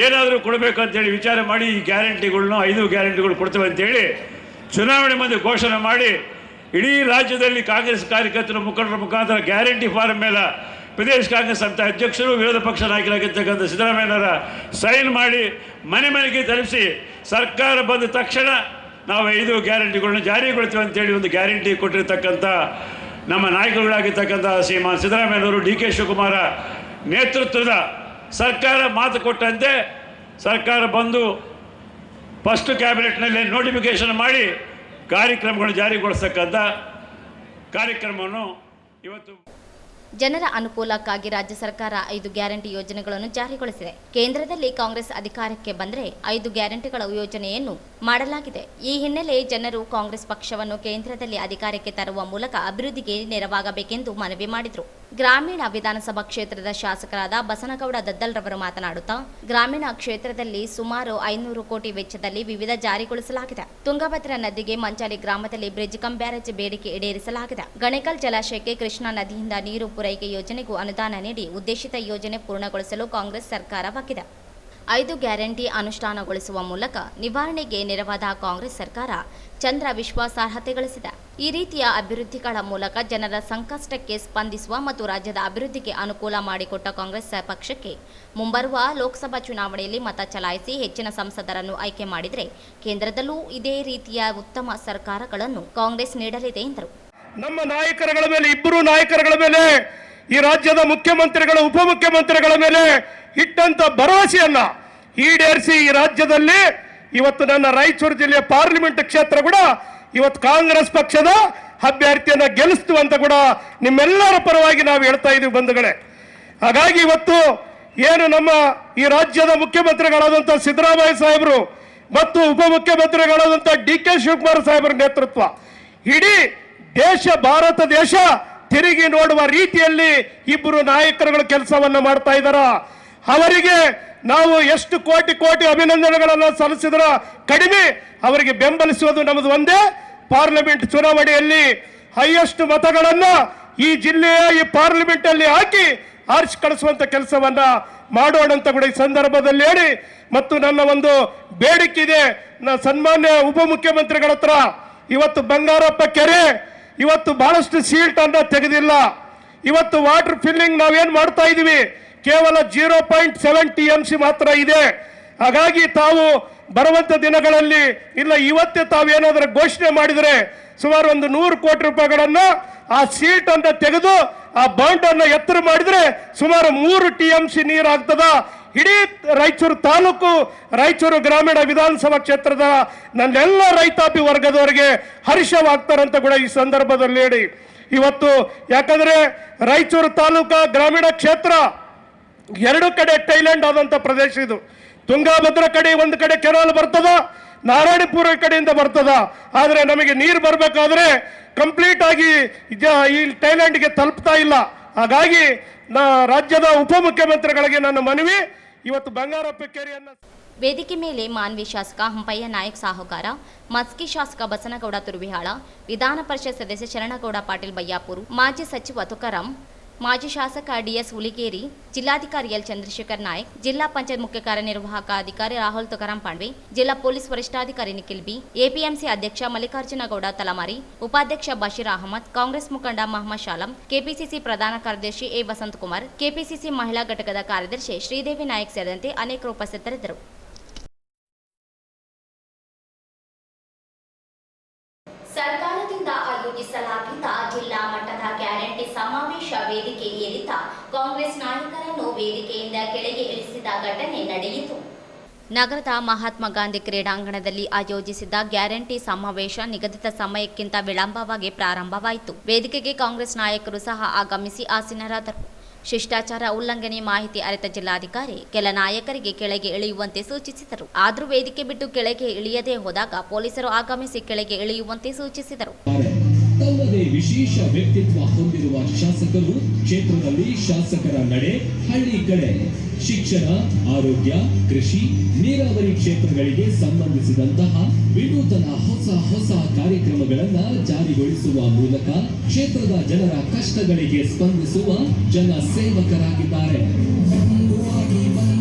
ಏನಾದರೂ ಕೊಡಬೇಕು ಅಂತೇಳಿ ವಿಚಾರ ಮಾಡಿ ಈ ಗ್ಯಾರಂಟಿಗಳನ್ನ 5 ಗ್ಯಾರಂಟಿಗಳು ಕೊಡ್ತೇವೆ ಅಂತೇಳಿ ಚುನಾವಣೆ ಮುಂದೆ ಘೋಷಣೆ ಮಾಡಿ ಇಡೀ ರಾಜ್ಯದಲ್ಲಿ ಕಾಂಗ್ರೆಸ್ ಕಾರ್ಯಕರ್ತರ ಮುಖಂಡರ ಮುಖಾಂತರ ಗ್ಯಾರಂಟಿ ಫಾರಂ ಮೇಲೆ ಪ್ರದೇಶ ಕಾಂಗ್ರೆಸ್ ಅಂತ ಅಧ್ಯಕ್ಷರು, ವಿರೋಧ ಪಕ್ಷ ನಾಯಕರಾಗಿರ್ತಕ್ಕಂಥ ಸಿದ್ದರಾಮಯ್ಯನವರ ಸೈನ್ ಮಾಡಿ ಮನೆ ಮನೆಗೆ ತಲುಪಿಸಿ ಸರ್ಕಾರ ಬಂದ ತಕ್ಷಣ ನಾವು 5 ಗ್ಯಾರಂಟಿಗಳನ್ನ ಜಾರಿಗೊಳ್ತೀವಿ ಅಂತೇಳಿ ಒಂದು ಗ್ಯಾರಂಟಿ ಕೊಟ್ಟಿರ್ತಕ್ಕಂಥ ನಮ್ಮ ನಾಯಕರುಗಳಾಗಿರ್ತಕ್ಕಂಥ ಶ್ರೀಮಾನ್ ಸಿದ್ದರಾಮಯ್ಯನವರು, DK ಶಿವಕುಮಾರ ನೇತೃತ್ವದ ಸರ್ಕಾರ ಮಾತು ಕೊಟ್ಟಂತೆ ಸರ್ಕಾರ ಬಂದು ಫಸ್ಟ್ ಕ್ಯಾಬಿನೆಟ್ನಲ್ಲಿ ನೋಟಿಫಿಕೇಶನ್ ಮಾಡಿ ಕಾರ್ಯಕ್ರಮಗಳನ್ನು ಜಾರಿಗೊಳಿಸ್ತಕ್ಕಂಥ ಕಾರ್ಯಕ್ರಮವನ್ನು ಇವತ್ತು ಜನರ ಅನುಕೂಲಕ್ಕಾಗಿ ರಾಜ್ಯ ಸರ್ಕಾರ 5 ಗ್ಯಾರಂಟಿ ಯೋಜನೆಗಳನ್ನು ಜಾರಿಗೊಳಿಸಿದೆ. ಕೇಂದ್ರದಲ್ಲಿ ಕಾಂಗ್ರೆಸ್ ಅಧಿಕಾರಕ್ಕೆ ಬಂದರೆ 5 ಗ್ಯಾರಂಟಿಗಳ ಯೋಜನೆಯನ್ನು ಮಾಡಲಾಗಿದೆ. ಈ ಹಿನ್ನೆಲೆ ಜನರು ಕಾಂಗ್ರೆಸ್ ಪಕ್ಷವನ್ನು ಕೇಂದ್ರದಲ್ಲಿ ಅಧಿಕಾರಕ್ಕೆ ತರುವ ಮೂಲಕ ಅಭಿವೃದ್ಧಿಗೆ ನೆರವಾಗಬೇಕೆಂದು ಮನವಿ ಮಾಡಿದರು. ಗ್ರಾಮೀಣ ವಿಧಾನಸಭಾ ಕ್ಷೇತ್ರದ ಶಾಸಕರಾದ ಬಸನಗೌಡ ದದ್ದಲ್ರವರು ಮಾತನಾಡುತ್ತಾ, ಗ್ರಾಮೀಣ ಕ್ಷೇತ್ರದಲ್ಲಿ ಸುಮಾರು 500 ಕೋಟಿ ವೆಚ್ಚದಲ್ಲಿ ವಿವಿಧ ಜಾರಿಗೊಳಿಸಲಾಗಿದೆ. ತುಂಗಭದ್ರಾ ನದಿಗೆ ಮಂಚಾಲಿ ಗ್ರಾಮದಲ್ಲಿ ಬ್ರಿಡ್ಜ್ ಕಮ್ ಬ್ಯಾರೇಜ್ ಬೇಡಿಕೆ ಈಡೇರಿಸಲಾಗಿದೆ. ಗಣೇಕಲ್ ಜಲಾಶಯಕ್ಕೆ ಕೃಷ್ಣಾ ನದಿಯಿಂದ ನೀರು ಪೂರೈಕೆ ಯೋಜನೆಗೂ ಅನುದಾನ ನೀಡಿ ಉದ್ದೇಶಿತ ಯೋಜನೆ ಪೂರ್ಣಗೊಳಿಸಲು ಕಾಂಗ್ರೆಸ್ ಸರ್ಕಾರವಾಗಿದೆ. 5 ಗ್ಯಾರಂಟಿ ಅನುಷ್ಠಾನಗೊಳಿಸುವ ಮೂಲಕ ನಿವಾರಣೆಗೆ ನೆರವಾದ ಕಾಂಗ್ರೆಸ್ ಸರ್ಕಾರ ಚಂದ್ರ ವಿಶ್ವಾಸಾರ್ಹತೆ ಗಳಿಸಿದೆ. ಈ ರೀತಿಯ ಅಭಿವೃದ್ಧಿಗಳ ಮೂಲಕ ಜನರ ಸಂಕಷ್ಟಕ್ಕೆ ಸ್ಪಂದಿಸುವ ಮತ್ತು ರಾಜ್ಯದ ಅಭಿವೃದ್ಧಿಗೆ ಅನುಕೂಲ ಮಾಡಿಕೊಟ್ಟ ಕಾಂಗ್ರೆಸ್ ಪಕ್ಷಕ್ಕೆ ಮುಂಬರುವ ಲೋಕಸಭಾ ಚುನಾವಣೆಯಲ್ಲಿ ಮತ ಚಲಾಯಿಸಿ ಹೆಚ್ಚಿನ ಸಂಸದರನ್ನು ಆಯ್ಕೆ ಮಾಡಿದರೆ ಕೇಂದ್ರದಲ್ಲೂ ಇದೇ ರೀತಿಯ ಉತ್ತಮ ಸರ್ಕಾರಗಳನ್ನು ಕಾಂಗ್ರೆಸ್ ನೀಡಲಿದೆ ಎಂದರು. ನಮ್ಮ ನಾಯಕರುಗಳ ಮೇಲೆ, ಇಬ್ಬರು ನಾಯಕರುಗಳ ಮೇಲೆ, ಈ ರಾಜ್ಯದ ಮುಖ್ಯಮಂತ್ರಿಗಳು, ಉಪಮುಖ್ಯಮಂತ್ರಿಗಳ ಮೇಲೆ ಇಟ್ಟಂತ ಭರವಸೆಯನ್ನ ಈಡೇರಿಸಿ ಈ ರಾಜ್ಯದಲ್ಲಿ ಇವತ್ತು ನನ್ನ ರಾಯಚೂರು ಜಿಲ್ಲೆಯ ಪಾರ್ಲಿಮೆಂಟ್ ಕ್ಷೇತ್ರ ಕೂಡ ಇವತ್ತು ಕಾಂಗ್ರೆಸ್ ಪಕ್ಷದ ಅಭ್ಯರ್ಥಿಯನ್ನ ಗೆಲ್ಲಿಸ್ತು ಅಂತ ಕೂಡ ನಿಮ್ಮೆಲ್ಲರ ಪರವಾಗಿ ನಾವು ಹೇಳ್ತಾ ಇದ್ದೀವಿ ಬಂಧುಗಳೇ. ಹಾಗಾಗಿ ಇವತ್ತು ಏನು ನಮ್ಮ ಈ ರಾಜ್ಯದ ಮುಖ್ಯಮಂತ್ರಿಗಳಾದಂಥ ಸಿದ್ದರಾಮಯ್ಯ ಸಾಹೇಬರು ಮತ್ತು ಉಪಮುಖ್ಯಮಂತ್ರಿಗಳಾದಂಥ DK ಶಿವಕುಮಾರ್ ಸಾಹೇಬರ ನೇತೃತ್ವ ಇಡೀ ದೇಶ, ಭಾರತ ದೇಶ ತಿರುಗಿ ನೋಡುವ ರೀತಿಯಲ್ಲಿ ಇಬ್ಬರು ನಾಯಕರುಗಳು ಕೆಲಸವನ್ನ ಮಾಡ್ತಾ ಇದ್ದಾರ. ಅವರಿಗೆ ನಾವು ಎಷ್ಟು ಕೋಟಿ ಕೋಟಿ ಅಭಿನಂದನೆಗಳನ್ನು ಸಲ್ಲಿಸಿದ್ರ ಕಡಿಮೆ. ಅವರಿಗೆ ಬೆಂಬಲಿಸುವುದು ನಮ್ಮದು ಒಂದೇ. ಪಾರ್ಲಿಮೆಂಟ್ ಚುನಾವಣೆಯಲ್ಲಿ ಹೈಯೆಸ್ಟ್ ಮತಗಳನ್ನ ಈ ಜಿಲ್ಲೆಯ ಈ ಪಾರ್ಲಿಮೆಂಟ್ ಅಲ್ಲಿ ಹಾಕಿ ಆರಿಸಿ ಕಳಿಸುವಂತ ಕೆಲಸವನ್ನ ಮಾಡೋಣ ಅಂತ ಕೂಡ ಈ ಸಂದರ್ಭದಲ್ಲಿ ಹೇಳಿ, ಮತ್ತು ನನ್ನ ಒಂದು ಬೇಡಿಕೆ ಇದೆ, ಸನ್ಮಾನ್ಯ ಉಪಮುಖ್ಯಮಂತ್ರಿಗಳ ಹತ್ರ, ಇವತ್ತು ಬಂಗಾರಪ್ಪ ಕೆರೆ ಇವತ್ತು ಬಹಳಷ್ಟು ಸೀಲ್ಟ್ ಅನ್ನ ತೆಗೆದಿಲ್ಲ. ಇವತ್ತು ವಾಟರ್ ಫಿಲ್ಲಿಂಗ್ ನಾವೇನ್ ಮಾಡ್ತಾ ಇದೀವಿ ಕೇವಲ 0.7 TMC ಮಾತ್ರ ಇದೆ. ಹಾಗಾಗಿ ತಾವು ಬರುವಂತ ದಿನಗಳಲ್ಲಿ ಇಲ್ಲ ಇವತ್ತೇ ತಾವೇನಾದ್ರೂ ಘೋಷಣೆ ಮಾಡಿದರೆ ಸುಮಾರು ಒಂದು 100 ಕೋಟಿ ರೂಪಾಯಿಗಳನ್ನ ಆ ಸೀಟ್ ಅನ್ನ ತೆಗೆದು ಆ ಬಾಂಡ್ ಅನ್ನ ಎತ್ತರ ಮಾಡಿದ್ರೆ ಸುಮಾರು 3 TMC ನೀರಾಗ್ತದ. ಇಡೀ ರಾಯಚೂರು ತಾಲೂಕು, ರಾಯಚೂರು ಗ್ರಾಮೀಣ ವಿಧಾನಸಭಾ ಕ್ಷೇತ್ರದ ನನ್ನೆಲ್ಲ ರೈತಾಪಿ ವರ್ಗದವರಿಗೆ ಹರ್ಷವಾಗ್ತಾರಂತ ಕೂಡ ಈ ಸಂದರ್ಭದಲ್ಲಿ ಹೇಳಿ. ಇವತ್ತು ಯಾಕಂದ್ರೆ ರಾಯಚೂರು ತಾಲೂಕಾ ಗ್ರಾಮೀಣ ಕ್ಷೇತ್ರ 2 ಕಡೆ ಟೈಲ್ಯಾಂಡ್ ಆದಂತ ಪ್ರದೇಶ ಇದು. ತುಂಗಾಭದ್ರಾ ಕಡೆ ಒಂದು ಕಡೆ ಕೆನಾಲ್ ಬರ್ತದ, ನಾರಾಯಣಪುರ ಕಡೆಯಿಂದ ಬರ್ತದ. ಆದರೆ ನಮಗೆ ನೀರು ಬರಬೇಕಾದ್ರೆ ಕಂಪ್ಲೀಟ್ ಆಗಿ ಈ ಟೈಲ್ಯಾಂಡ್ಗೆ ತಲುಪ್ತಾ ಇಲ್ಲ. ಹಾಗಾಗಿ ರಾಜ್ಯದ ಉಪಮುಖ್ಯಮಂತ್ರಿಗಳಿಗೆ ನನ್ನ ಮನವಿ, ಇವತ್ತು ಬಂಗಾರಪ್ಪ ಕೆರೆಯನ್ನ ವೇದಿಕೆ ಮೇಲೆ ಮಾನ್ವಿ ಶಾಸಕ ಹಂಪಯ್ಯ ನಾಯಕ್ ಸಾಹುಕಾರ, ಮಸ್ಕಿ ಶಾಸಕ ಬಸನಗೌಡ ತುರುವಿಹಾಳ, ವಿಧಾನ ಪರಿಷತ್ ಸದಸ್ಯ ಶರಣಗೌಡ ಪಾಟೀಲ್ ಬಯ್ಯಾಪುರು, ಮಾಜಿ ಸಚಿವ ತುಕಾರಾಂ, ಮಾಜಿ ಶಾಸಕ DS ಹುಲಿಗೇರಿ, ಜಿಲ್ಲಾಧಿಕಾರಿ ಎಲ್ ಚಂದ್ರಶೇಖರ್ ನಾಯಕ್, ಜಿಲ್ಲಾ ಪಂಚಾಯತ್ ಮುಖ್ಯ ಕಾರ್ಯನಿರ್ವಾಹಕ ಅಧಿಕಾರಿ ರಾಹುಲ್ ತುಕಾರಾಂ ಪಾಂಡ್ವೆ, ಜಿಲ್ಲಾ ಪೊಲೀಸ್ ವರಿಷ್ಠಾಧಿಕಾರಿ ನಿಖಿಲ್ ಬಿ, APMC ಅಧ್ಯಕ್ಷ ಮಲ್ಲಿಕಾರ್ಜುನಗೌಡ ತಲಮಾರಿ, ಉಪಾಧ್ಯಕ್ಷ ಬಶೀರ್ ಅಹಮದ್, ಕಾಂಗ್ರೆಸ್ ಮುಖಂಡ ಮಹಮ್ಮದ್ ಶಾಲಂ, ಕೆಪಿಸಿಸಿ ಪ್ರಧಾನ ಕಾರ್ಯದರ್ಶಿ A ವಸಂತಕುಮಾರ್, ಕೆಪಿಸಿಸಿ ಮಹಿಳಾ ಘಟಕದ ಕಾರ್ಯದರ್ಶಿ ಶ್ರೀದೇವಿ ನಾಯಕ್ ಸೇರಿದಂತೆ ಅನೇಕರು ಉಪಸ್ಥಿತರಿದ್ದರು. ಸರ್ಕಾರದಿಂದ ಆಯೋಜಿಸಲಾಗಿದ್ದ ಜಿಲ್ಲಾ ಮಟ್ಟದ ಗ್ಯಾರಂಟಿ ಸಮಾವೇಶ ವೇದಿಕೆ ಏರಿದ ಕಾಂಗ್ರೆಸ್ ನಾಯಕರನ್ನು ವೇದಿಕೆಯಿಂದ ಕೆಳಗೆ ಇಳಿಸಿದ ಘಟನೆ ನಡೆಯಿತು. ನಗರದ ಮಹಾತ್ಮ ಗಾಂಧಿ ಕ್ರೀಡಾಂಗಣದಲ್ಲಿ ಆಯೋಜಿಸಿದ್ದ ಗ್ಯಾರಂಟಿ ಸಮಾವೇಶ ನಿಗದಿತ ಸಮಯಕ್ಕಿಂತ ವಿಳಂಬವಾಗಿ ಪ್ರಾರಂಭವಾಯಿತು. ವೇದಿಕೆಗೆ ಕಾಂಗ್ರೆಸ್ ನಾಯಕರು ಸಹ ಆಗಮಿಸಿ ಆಸೀನರಾದರು. ಶಿಷ್ಟಾಚಾರ ಉಲ್ಲಂಘನೆ ಮಾಹಿತಿ ಅರಿತ ಜಿಲ್ಲಾಧಿಕಾರಿ ಕೆಲ ನಾಯಕರಿಗೆ ಕೆಳಗೆ ಇಳಿಯುವಂತೆ ಸೂಚಿಸಿದರು. ಆದರೂ ವೇದಿಕೆ ಬಿಟ್ಟು ಕೆಳಗೆ ಇಳಿಯದೇ ಹೋದಾಗ ಪೊಲೀಸರು ಆಗಮಿಸಿ ಕೆಳಗೆ ಇಳಿಯುವಂತೆ ಸೂಚಿಸಿದರು. ತಮ್ಮದೇ ವಿಶೇಷ ವ್ಯಕ್ತಿತ್ವ ಹೊಂದಿರುವ ಶಾಸಕರು ಕ್ಷೇತ್ರದಲ್ಲಿ ಶಾಸಕರ ನಡೆ ಹಳ್ಳಿ ಕಡೆ ಶಿಕ್ಷಣ, ಆರೋಗ್ಯ, ಕೃಷಿ, ನೀರಾವರಿ ಕ್ಷೇತ್ರಗಳಿಗೆ ಸಂಬಂಧಿಸಿದಂತಹ ವಿನೂತನ ಹೊಸ ಕಾರ್ಯಕ್ರಮಗಳನ್ನು ಜಾರಿಗೊಳಿಸುವ ಮೂಲಕ ಕ್ಷೇತ್ರದ ಜನರ ಕಷ್ಟಗಳಿಗೆ ಸ್ಪಂದಿಸುವ ಜನ ಸೇವಕರಾಗಿದ್ದಾರೆ.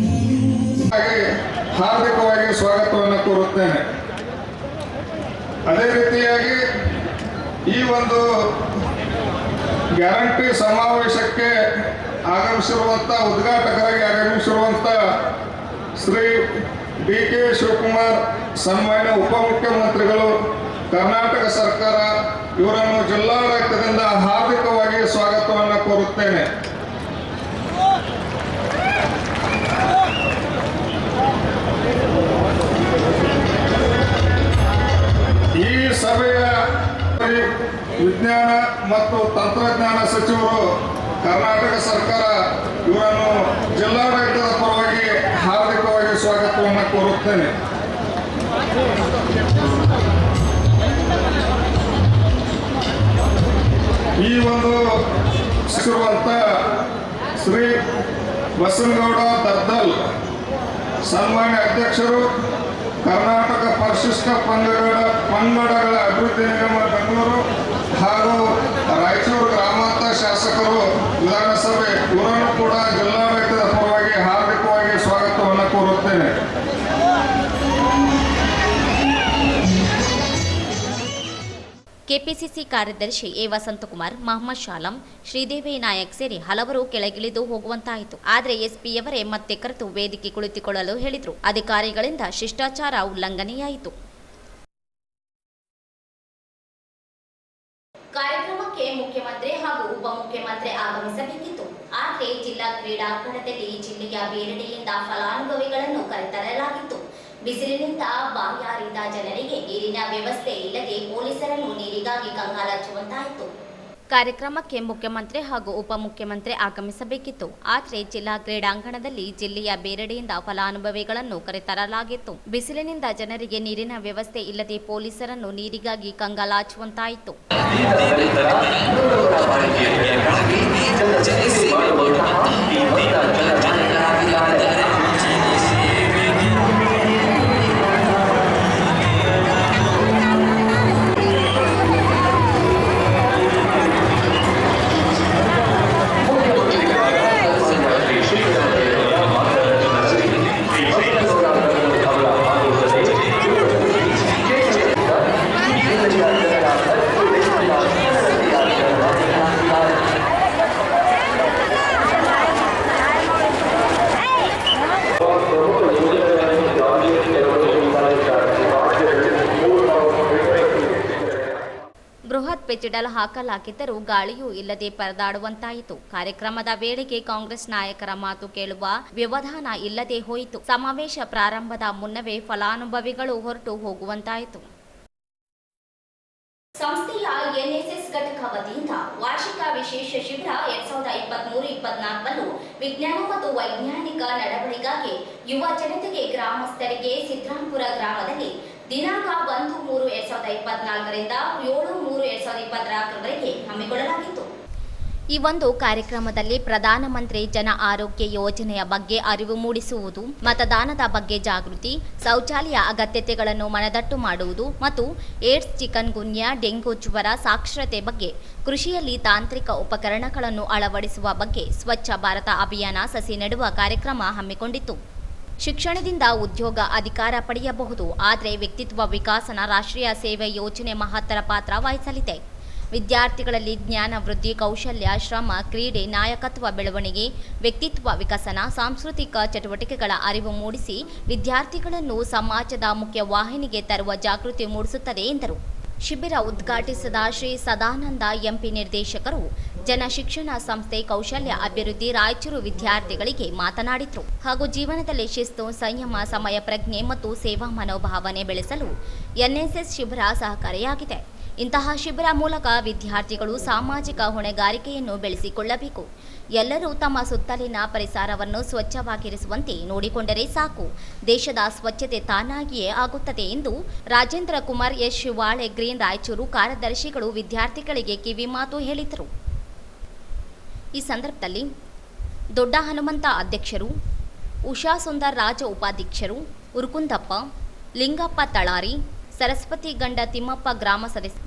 ಹಾರ್ದಿಕವಾಗಿ ಸ್ವಾಗತವನ್ನು ಕೋರುತ್ತೇನೆ. ಅದೇ ರೀತಿಯಾಗಿ ಈ ಒಂದು ಗ್ಯಾರಂಟಿ ಸಮಾವೇಶಕ್ಕೆ ಆಗಮಿಸಿರುವಂಥ ಉದ್ಘಾಟಕರಾಗಿ ಆಗಮಿಸಿರುವಂಥ ಶ್ರೀ DK ಶಿವಕುಮಾರ್, ಸನ್ಮಾನ್ಯ ಉಪಮುಖ್ಯಮಂತ್ರಿಗಳು, ಕರ್ನಾಟಕ ಸರ್ಕಾರ, ಇವರನ್ನು ಜಿಲ್ಲಾಡಳಿತದಿಂದ ಹಾರ್ದಿಕವಾಗಿ ಸ್ವಾಗತವನ್ನು ಕೋರುತ್ತೇನೆ. ಈ ಸಭೆಯ ವಿಜ್ಞಾನ ಮತ್ತು ತಂತ್ರಜ್ಞಾನ ಸಚಿವರು, ಕರ್ನಾಟಕ ಸರ್ಕಾರ, ಇವರನ್ನು ಜಿಲ್ಲಾಡಳಿತದ ಪರವಾಗಿ ಹಾರ್ದಿಕವಾಗಿ ಸ್ವಾಗತವನ್ನು ಕೋರುತ್ತೇನೆ. ಈ ಒಂದು ಶ್ರೀ ಬಸನಗೌಡ ದದ್ದಲ್, ಸನ್ಮಾನ್ಯ ಅಧ್ಯಕ್ಷರು, ಕರ್ನಾಟಕ ಪರಿಶಿಷ್ಟ ಪಂಗಡಗಳ ಅಭಿವೃದ್ಧಿ ನಿಗಮ ಬೆಂಗಳೂರು ಹಾಗೂ ರಾಯಚೂರು ಗ್ರಾಮಾಂತರ ಶಾಸಕರು ವಿಧಾನಸಭೆ, ಇವರನ್ನು ಕೂಡ ಜಿಲ್ಲಾಡಳಿತದ ಪರವಾಗಿ ಹಾರ್ದಿಕವಾಗಿ ಸ್ವಾಗತವನ್ನು ಕೋರುತ್ತೇನೆ. ಕೆಪಿಸಿಸಿ ಕಾರ್ಯದರ್ಶಿ A ವಸಂತಕುಮಾರ್, ಮಹಮ್ಮದ್ ಶಾಲಂ, ಶ್ರೀದೇವಿ ನಾಯಕ್ ಸೇರಿ ಹಲವರು ಕೆಳಗಿಳಿದು ಹೋಗುವಂತಾಯಿತು. ಆದರೆ ಎಸ್ಪಿಯವರೇ ಮತ್ತೆ ಕರೆತು ವೇದಿಕೆ ಕುಳಿತುಕೊಳ್ಳಲು ಹೇಳಿದರು. ಅಧಿಕಾರಿಗಳಿಂದ ಶಿಷ್ಟಾಚಾರ ಉಲ್ಲಂಘನೆಯಾಯಿತು. ಕಾರ್ಯಕ್ರಮಕ್ಕೆ ಮುಖ್ಯಮಂತ್ರಿ ಹಾಗೂ ಉಪಮುಖ್ಯಮಂತ್ರಿ ಆಗಮಿಸಬೇಕಿತ್ತು. ಆದರೆ ಜಿಲ್ಲಾ ಕ್ರೀಡಾಂಗಣದಲ್ಲಿ ಜಿಲ್ಲೆಯ ಬೇರೆಡೆಯಿಂದ ಫಲಾನುಭವಿಗಳನ್ನು ಕರೆತರಲಾಗಿತ್ತು. ಬಿಸಿಲಿನಿಂದ ಬಾಯಾರಿದ ಜನರಿಗೆ ನೀರಿನ ವ್ಯವಸ್ಥೆ ಇಲ್ಲದೆ ಪೊಲೀಸರನ್ನು ನೀರಿಗಾಗಿ ಕಂಗಾಲಾಚುವಂತಾಯಿತು. ಕಾರ್ಯಕ್ರಮಕ್ಕೆ ಮುಖ್ಯಮಂತ್ರಿ ಹಾಗೂ ಉಪಮುಖ್ಯಮಂತ್ರಿ ಆಗಮಿಸಬೇಕಿತ್ತು. ಆದರೆ ಜಿಲ್ಲಾ ಕ್ರೀಡಾಂಗಣದಲ್ಲಿ ಜಿಲ್ಲೆಯ ಬೇರೆಡೆಯಿಂದ ಫಲಾನುಭವಿಗಳನ್ನು ಕರೆತರಲಾಗಿತ್ತು. ಬಿಸಿಲಿನಿಂದ ಜನರಿಗೆ ನೀರಿನ ವ್ಯವಸ್ಥೆ ಇಲ್ಲದೆ ಪೊಲೀಸರನ್ನು ನೀರಿಗಾಗಿ ಕಂಗಾಲಾಚುವಂತಾಯಿತು. ಪೆಚ್ಚಿಡಲು ಹಾಕಲಾಗಿದ್ದರೂ ಗಾಳಿಯೂ ಇಲ್ಲದೆ ಪರದಾಡುವಂತಾಯಿತು. ಕಾರ್ಯಕ್ರಮದ ವೇಳೆಗೆ ಕಾಂಗ್ರೆಸ್ ನಾಯಕರ ಮಾತು ಕೇಳುವ ವ್ಯವಧಾನ ಇಲ್ಲದೆ ಹೋಯಿತು. ಸಮಾವೇಶ ಪ್ರಾರಂಭದ ಮುನ್ನವೇ ಫಲಾನುಭವಿಗಳು ಹೊರಟು ಹೋಗುವಂತಾಯಿತು. ಸಂಸ್ಥೆಯ ಎನ್ಎಸ್ಎಸ್ ಘಟಕ ವತಿಯಿಂದ ವಾರ್ಷಿಕ ವಿಶೇಷ ಶಿಬಿರ 2023-24 ವಿಜ್ಞಾನ ಮತ್ತು ವೈಜ್ಞಾನಿಕ ನಡವಳಿಕೆಗಾಗಿ ಯುವ ಜನತೆಗೆ ಗ್ರಾಮಸ್ಥರಿಗೆ ಸಿದ್ರಾಂಪುರ ಗ್ರಾಮದಲ್ಲಿ ದಿನಾಂಕ 1-3-2024 ರಿಂದ 7-3-2024 ಹಮ್ಮಿಕೊಳ್ಳಲಾಗಿತ್ತು. ಈ ಒಂದು ಕಾರ್ಯಕ್ರಮದಲ್ಲಿ ಪ್ರಧಾನಮಂತ್ರಿ ಜನ ಆರೋಗ್ಯ ಯೋಜನೆಯ ಬಗ್ಗೆ ಅರಿವು ಮೂಡಿಸುವುದು, ಮತದಾನದ ಬಗ್ಗೆ ಜಾಗೃತಿ, ಶೌಚಾಲಯ ಅಗತ್ಯತೆಗಳನ್ನು ಮನದಟ್ಟು ಮಾಡುವುದು ಮತ್ತು ಏಡ್ಸ್, ಚಿಕನ್ ಗುನ್ಯಾ, ಡೆಂಗು ಜ್ವರ ಸಾಕ್ಷರತೆ ಬಗ್ಗೆ, ಕೃಷಿಯಲ್ಲಿ ತಾಂತ್ರಿಕ ಉಪಕರಣಗಳನ್ನು ಅಳವಡಿಸುವ ಬಗ್ಗೆ, ಸ್ವಚ್ಛ ಭಾರತ ಅಭಿಯಾನ ಸಸಿ ನೆಡುವ ಕಾರ್ಯಕ್ರಮ ಹಮ್ಮಿಕೊಂಡಿತ್ತು. ಶಿಕ್ಷಣದಿಂದ ಉದ್ಯೋಗ ಅಧಿಕಾರ ಪಡೆಯಬಹುದು, ಆದರೆ ವ್ಯಕ್ತಿತ್ವ ವಿಕಾಸನ ರಾಷ್ಟ್ರೀಯ ಸೇವೆ ಯೋಜನೆ ಮಹತ್ತರ ಪಾತ್ರ ವಹಿಸಲಿದೆ. ವಿದ್ಯಾರ್ಥಿಗಳಲ್ಲಿ ಜ್ಞಾನ ವೃದ್ಧಿ, ಕೌಶಲ್ಯ, ಶ್ರಮ, ಕ್ರೀಡೆ, ನಾಯಕತ್ವ ಬೆಳವಣಿಗೆ, ವ್ಯಕ್ತಿತ್ವ ವಿಕಸನ, ಸಾಂಸ್ಕೃತಿಕ ಚಟುವಟಿಕೆಗಳ ಅರಿವು ಮೂಡಿಸಿ ವಿದ್ಯಾರ್ಥಿಗಳನ್ನು ಸಮಾಜದ ಮುಖ್ಯ ವಾಹಿನಿಗೆ ತರುವ ಜಾಗೃತಿ ಮೂಡಿಸುತ್ತದೆ ಎಂದರು. ಶಿಬಿರ ಉದ್ಘಾಟಿಸಿದ ಶ್ರೀ ಸದಾನಂದ ಎಂಪಿ ನಿರ್ದೇಶಕರು ಜನ ಶಿಕ್ಷಣ ಸಂಸ್ಥೆ ಕೌಶಲ್ಯ ಅಭಿವೃದ್ಧಿ ರಾಯಚೂರು ವಿದ್ಯಾರ್ಥಿಗಳಿಗೆ ಮಾತನಾಡಿದರು. ಹಾಗೂ ಜೀವನದಲ್ಲಿ ಶಿಸ್ತು, ಸಂಯಮ, ಸಮಯ ಪ್ರಜ್ಞೆ ಮತ್ತು ಸೇವಾ ಮನೋಭಾವನೆ ಬೆಳೆಸಲು ಎನ್ಎಸ್ಎಸ್ ಶಿಬಿರ ಸಹಕಾರಿಯಾಗಿದೆ. ಇಂತಹ ಶಿಬಿರ ಮೂಲಕ ವಿದ್ಯಾರ್ಥಿಗಳು ಸಾಮಾಜಿಕ ಹೊಣೆಗಾರಿಕೆಯನ್ನು ಬೆಳೆಸಿಕೊಳ್ಳಬೇಕು. ಎಲ್ಲರೂ ತಮ್ಮ ಸುತ್ತಲಿನ ಪರಿಸರವನ್ನು ಸ್ವಚ್ಛವಾಗಿರಿಸುವಂತೆ ನೋಡಿಕೊಂಡರೆ ಸಾಕು, ದೇಶದ ಸ್ವಚ್ಛತೆ ತಾನಾಗಿಯೇ ಆಗುತ್ತದೆ ಎಂದು ರಾಜೇಂದ್ರ ಕುಮಾರ್ ಎಸ್ ಶಿವಾಳೆ ಗ್ರೀನ್ ರಾಯಚೂರು ಕಾರ್ಯದರ್ಶಿಗಳು ವಿದ್ಯಾರ್ಥಿಗಳಿಗೆ ಕಿವಿ ಮಾತು ಹೇಳಿದರು. ಈ ಸಂದರ್ಭದಲ್ಲಿ ದೊಡ್ಡ ಹನುಮಂತ ಅಧ್ಯಕ್ಷರು, ಉಷಾ ಸುಂದರ್ ರಾಜ ಉಪಾಧ್ಯಕ್ಷರು, ಉರುಕುಂದಪ್ಪ, ಲಿಂಗಪ್ಪ ತಳಾರಿ, ಸರಸ್ವತಿ ಗಂಡ ತಿಮ್ಮಪ್ಪ ಗ್ರಾಮ ಸದಸ್ಯ,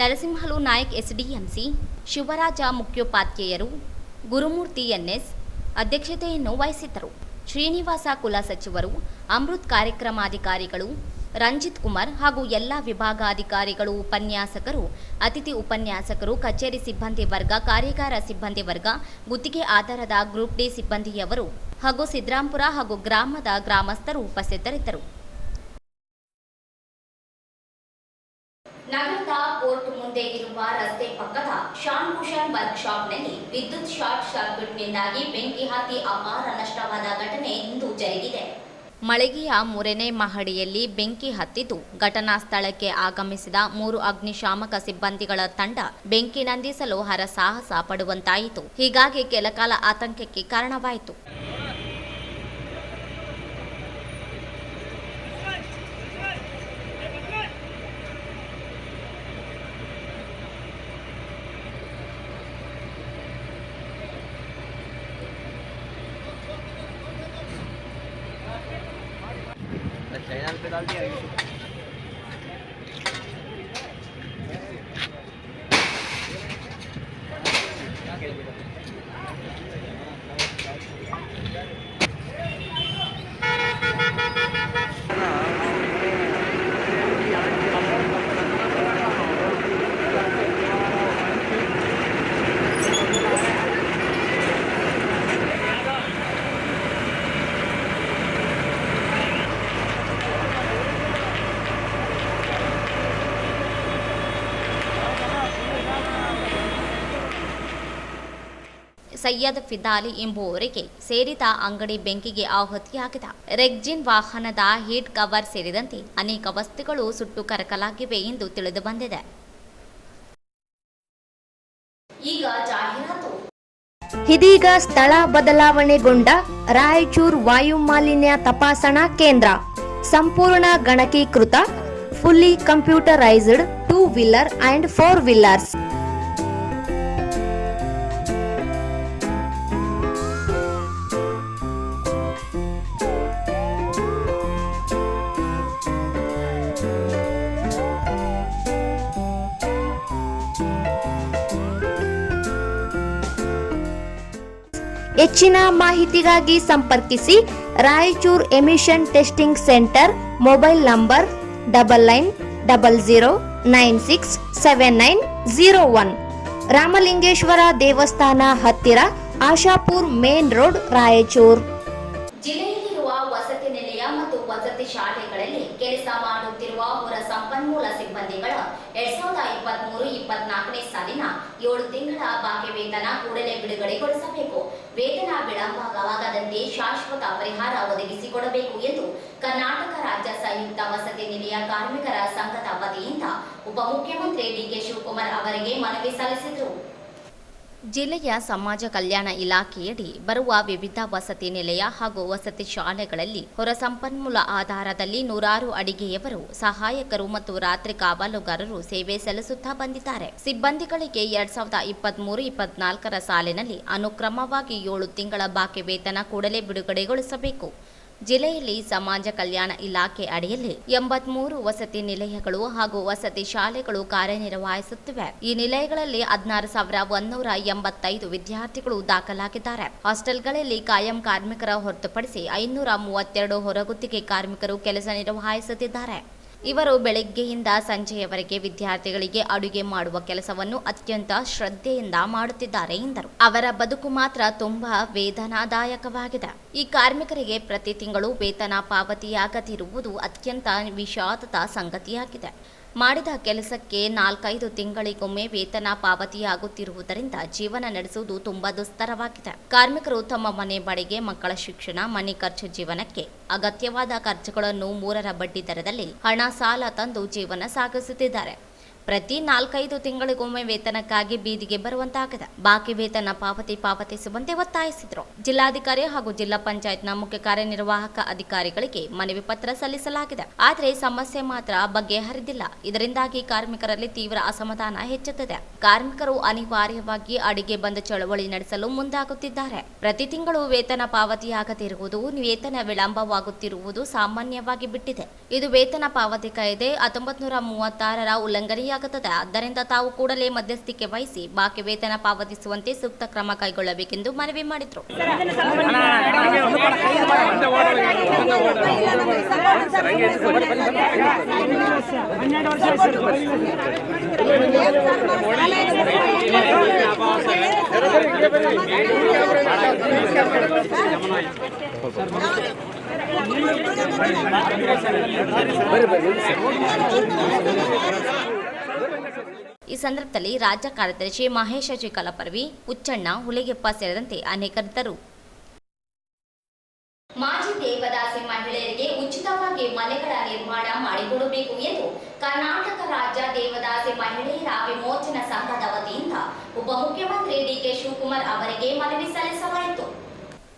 ನರಸಿಂಹಲು ನಾಯಕ್ ಎಸ್ಡಿಎಂಸಿ, ಶಿವರಾಜ ಮುಖ್ಯೋಪಾಧ್ಯಾಯರು, ಗುರುಮೂರ್ತಿ ಎನ್ಎಸ್ ಅಧ್ಯಕ್ಷತೆಯನ್ನು ವಹಿಸಿದ್ದರು. ಶ್ರೀನಿವಾಸ ಕುಲಸಚಿವರು, ಅಮೃತ್ ಕಾರ್ಯಕ್ರಮಾಧಿಕಾರಿಗಳು, ರಂಜಿತ್ ಕುಮಾರ್ ಹಾಗೂ ಎಲ್ಲ ವಿಭಾಗಾಧಿಕಾರಿಗಳು, ಉಪನ್ಯಾಸಕರು, ಅತಿಥಿ ಉಪನ್ಯಾಸಕರು, ಕಚೇರಿ ಸಿಬ್ಬಂದಿ ವರ್ಗ, ಕಾರ್ಯಾಗಾರ ಸಿಬ್ಬಂದಿ ವರ್ಗ, ಗುತ್ತಿಗೆ ಆಧಾರದ ಗ್ರೂಪ್ ಡಿ ಸಿಬ್ಬಂದಿಯವರು ಹಾಗೂ ಸಿದ್ರಾಂಪುರ ಹಾಗೂ ಗ್ರಾಮದ ಗ್ರಾಮಸ್ಥರು ಉಪಸ್ಥಿತರಿದ್ದರು. ನಗರದ ಕೋರ್ಟ್ ಮುಂದೆ ಇರುವ ರಸ್ತೆ ಪಕ್ಕದ ಶಾನ್ ಭೂಷಣ್ ವರ್ಕ್ಶಾಪ್ನಲ್ಲಿ ವಿದ್ಯುತ್ ಶಾರ್ಟ್ ಸರ್ಕ್ಯೂಟ್ನಿಂದಾಗಿ ಬೆಂಕಿ ಹತ್ತಿ ಅಪಾರ ನಷ್ಟವಾದ ಘಟನೆ ಇಂದು ಜರುಗಿದೆ. ಮಳಿಗೆಯ 3ನೇ ಮಹಡಿಯಲ್ಲಿ ಬೆಂಕಿ ಹತ್ತಿದ್ದು, ಘಟನಾ ಸ್ಥಳಕ್ಕೆ ಆಗಮಿಸಿದ 3 ಅಗ್ನಿಶಾಮಕ ಸಿಬ್ಬಂದಿಗಳ ತಂಡ ಬೆಂಕಿ ನಂದಿಸಲು ಹರಸಾಹಸ ಪಡುವಂತಾಯಿತು. ಹೀಗಾಗಿ ಕೆಲಕಾಲ ಆತಂಕಕ್ಕೆ ಕಾರಣವಾಯಿತು. ಸೈಯದ್ ಫಿದಾಲಿ ಎಂಬುವವರಿಗೆ ಸೇರಿದ ಅಂಗಡಿ ಬೆಂಕಿಗೆ ಆಹುತಿಯಾಗಿದೆ. ರೆಕ್ಸಿನ್ ವಾಹನದ ಹೀಟ್ ಕವರ್ ಸೇರಿದಂತೆ ಅನೇಕ ವಸ್ತುಗಳು ಸುಟ್ಟು ಕರಕಲಾಗಿವೆ ಎಂದು ತಿಳಿದು ಬಂದಿದೆ. ಈಗ ಜಾಹೀರಾತು. ಇದೀಗ ಸ್ಥಳ ಬದಲಾವಣೆಗೊಂಡ ರಾಯಚೂರು ವಾಯು ಮಾಲಿನ್ಯ ತಪಾಸಣಾ ಕೇಂದ್ರ ಸಂಪೂರ್ಣ ಗಣಕೀಕೃತ, fully computerised 2 wheeler and 4 wheelers. ಹೆಚ್ಚಿನ ಮಾಹಿತಿಗಾಗಿ ಸಂಪರ್ಕಿಸಿ Raichur emission testing centre, mobile number 9900967901, Ramalingeshwara ದೇವಸ್ಥಾನ ಹತ್ತಿರ, ಆಶಾಪುರ್ ಮೇನ್ ರೋಡ್, ರಾಯಚೂರು. ಜಿಲ್ಲೆಯಲ್ಲಿರುವ ವಸತಿ ನಿಲಯ ಮತ್ತು ವಸತಿ ಶಾಲೆಗಳಲ್ಲಿ ಕೆಲಸ ಮಾಡುತ್ತಿರುವ ಹೊರ ಸಂಪನ್ಮೂಲ ಸಿಬ್ಬಂದಿಗಳ 2023-24ನೇ ಸಾಲಿನ 7 ತಿಂಗಳ ಬಾಕಿ ವೇತನ ಕೂಡಲೇ ಬಿಡುಗಡೆಗೊಳಿಸಬೇಕು. ವೇತನ ವಿಳಂಬವಾಗದಂತೆ ಶಾಶ್ವತ ಪರಿಹಾರ ಒದಗಿಸಿಕೊಡಬೇಕು ಎಂದು ಕರ್ನಾಟಕ ರಾಜ್ಯ ಸಂಯುಕ್ತ ವಸತಿ ನಿಲಯ ಕಾರ್ಮಿಕರ ಸಂಘದ ವತಿಯಿಂದ ಉಪಮುಖ್ಯಮಂತ್ರಿ ಡಿಕೆ ಶಿವಕುಮಾರ್ ಅವರಿಗೆ ಮನವಿ ಸಲ್ಲಿಸಿದರು. ಜಿಲ್ಲೆಯ ಸಮಾಜ ಕಲ್ಯಾಣ ಇಲಾಖೆಯಡಿ ಬರುವ ವಿವಿಧ ವಸತಿ ನಿಲಯ ಹಾಗೂ ವಸತಿ ಶಾಲೆಗಳಲ್ಲಿ ಹೊರ ಸಂಪನ್ಮೂಲ ಆಧಾರದಲ್ಲಿ ನೂರಾರು ಅಡಿಗೆಯವರು, ಸಹಾಯಕರು ಮತ್ತು ರಾತ್ರಿ ಕಾವಲುಗಾರರು ಸೇವೆ ಸಲ್ಲಿಸುತ್ತಾ ಬಂದಿದ್ದಾರೆ. ಸಿಬ್ಬಂದಿಗಳಿಗೆ 2023-24ರ ಸಾಲಿನಲ್ಲಿ ಅನುಕ್ರಮವಾಗಿ 7 ತಿಂಗಳ ಬಾಕಿ ವೇತನ ಕೂಡಲೇ ಬಿಡುಗಡೆಗೊಳಿಸಬೇಕು. ಜಿಲ್ಲೆಯಲ್ಲಿ ಸಮಾಜ ಕಲ್ಯಾಣ ಇಲಾಖೆ ಅಡಿಯಲ್ಲಿ 83 ವಸತಿ ನಿಲಯಗಳು ಹಾಗೂ ವಸತಿ ಶಾಲೆಗಳು ಕಾರ್ಯನಿರ್ವಹಿಸುತ್ತಿವೆ. ಈ ನಿಲಯಗಳಲ್ಲಿ 16,185 ವಿದ್ಯಾರ್ಥಿಗಳು ದಾಖಲಾಗಿದ್ದಾರೆ. ಹಾಸ್ಟೆಲ್ಗಳಲ್ಲಿ ಕಾಯಂ ಕಾರ್ಮಿಕರ ಹೊರತುಪಡಿಸಿ 532 ಹೊರಗುತ್ತಿಗೆ ಕಾರ್ಮಿಕರು ಕೆಲಸ ನಿರ್ವಹಿಸುತ್ತಿದ್ದಾರೆ. ಇವರು ಬೆಳಗ್ಗೆಯಿಂದ ಸಂಜೆಯವರೆಗೆ ವಿದ್ಯಾರ್ಥಿಗಳಿಗೆ ಅಡುಗೆ ಮಾಡುವ ಕೆಲಸವನ್ನು ಅತ್ಯಂತ ಶ್ರದ್ಧೆಯಿಂದ ಮಾಡುತ್ತಿದ್ದಾರೆ ಎಂದರು. ಅವರ ಬದುಕು ಮಾತ್ರ ತುಂಬಾ ವೇದನಾದಾಯಕವಾಗಿದೆ. ಈ ಕಾರ್ಮಿಕರಿಗೆ ಪ್ರತಿ ತಿಂಗಳು ವೇತನ ಪಾವತಿಯಾಗದಿರುವುದು ಅತ್ಯಂತ ವಿಷಾದದ ಸಂಗತಿಯಾಗಿದೆ. ಮಾಡಿದ ಕೆಲಸಕ್ಕೆ 4-5 ತಿಂಗಳಿಗೊಮ್ಮೆ ವೇತನ ಪಾವತಿಯಾಗುತ್ತಿರುವುದರಿಂದ ಜೀವನ ನಡೆಸುವುದು ತುಂಬಾ ದುಸ್ತರವಾಗಿದೆ. ಕಾರ್ಮಿಕರು ತಮ್ಮ ಮನೆ ಬಾಡಿಗೆ, ಮಕ್ಕಳ ಶಿಕ್ಷಣ, ಮನೆ ಖರ್ಚು, ಜೀವನಕ್ಕೆ ಅಗತ್ಯವಾದ ಖರ್ಚುಗಳನ್ನು 3ರ ಬಡ್ಡಿ ದರದಲ್ಲಿ ಹಣ ಸಾಲ ತಂದು ಜೀವನ ಸಾಗಿಸುತ್ತಿದ್ದಾರೆ. ಪ್ರತಿ 4-5 ತಿಂಗಳಿಗೊಮ್ಮೆ ವೇತನಕ್ಕಾಗಿ ಬೀದಿಗೆ ಬರುವಂತಾಗಿದೆ. ಬಾಕಿ ವೇತನ ಪಾವತಿಸುವಂತೆ ಒತ್ತಾಯಿಸಿದರು. ಜಿಲ್ಲಾಧಿಕಾರಿ ಹಾಗೂ ಜಿಲ್ಲಾ ಪಂಚಾಯತ್ನ ಮುಖ್ಯ ಕಾರ್ಯನಿರ್ವಾಹಕ ಅಧಿಕಾರಿಗಳಿಗೆ ಮನವಿ ಪತ್ರ ಸಲ್ಲಿಸಲಾಗಿದೆ. ಆದರೆ ಸಮಸ್ಯೆ ಮಾತ್ರ ಬಗೆಹರಿದಿಲ್ಲ. ಇದರಿಂದಾಗಿ ಕಾರ್ಮಿಕರಲ್ಲಿ ತೀವ್ರ ಅಸಮಾಧಾನ ಹೆಚ್ಚುತ್ತದೆ. ಕಾರ್ಮಿಕರು ಅನಿವಾರ್ಯವಾಗಿ ಅಡಿಗೆ ಬಂದ್ ಚಳವಳಿ ನಡೆಸಲು ಮುಂದಾಗುತ್ತಿದ್ದಾರೆ. ಪ್ರತಿ ತಿಂಗಳು ವೇತನ ಪಾವತಿಯಾಗದಿರುವುದು, ವೇತನ ವಿಳಂಬವಾಗುತ್ತಿರುವುದು ಸಾಮಾನ್ಯವಾಗಿ ಬಿಟ್ಟಿದೆ. ಇದು ವೇತನ ಪಾವತಿ ಕಾಯ್ದೆ 1936ರ ಉಲ್ಲಂಘನೆಯಾಗುತ್ತದೆ. ಆದ್ದರಿಂದ ತಾವು ಕೂಡಲೇ ಮಧ್ಯಸ್ಥಿಕೆ ವಹಿಸಿ ಬಾಕಿ ವೇತನ ಪಾವತಿಸುವಂತೆ ಸೂಕ್ತ ಕ್ರಮ ಕೈಗೊಳ್ಳಬೇಕೆಂದು ಮನವಿ ಮಾಡಿದರು. ಈ ಸಂದರ್ಭದಲ್ಲಿ ರಾಜ್ಯ ಕಾರ್ಯದರ್ಶಿ ಮಹೇಶ ಜಿ ಕಲಪರ್ವಿ, ಹುಚ್ಚಣ್ಣ, ಹುಲಿಗೆಪ್ಪ ಸೇರಿದಂತೆ ಅನೇಕರಿದ್ದರು. ಮಾಜಿ ದೇವದಾಸಿ ಮಹಿಳೆಯರಿಗೆ ಉಚಿತವಾಗಿ ಮನೆಗಳ ನಿರ್ಮಾಣ ಮಾಡಿಕೊಡಬೇಕು ಎಂದು ಕರ್ನಾಟಕ ರಾಜ್ಯ ದೇವದಾಸಿ ಮಹಿಳೆಯರ ವಿಮೋಚನಾ ಸಂಘದ ವತಿಯಿಂದ ಉಪಮುಖ್ಯಮಂತ್ರಿ ಡಿಕೆ ಶಿವಕುಮಾರ್ ಅವರಿಗೆ ಮನವಿ ಸಲ್ಲಿಸಲಾಯಿತು.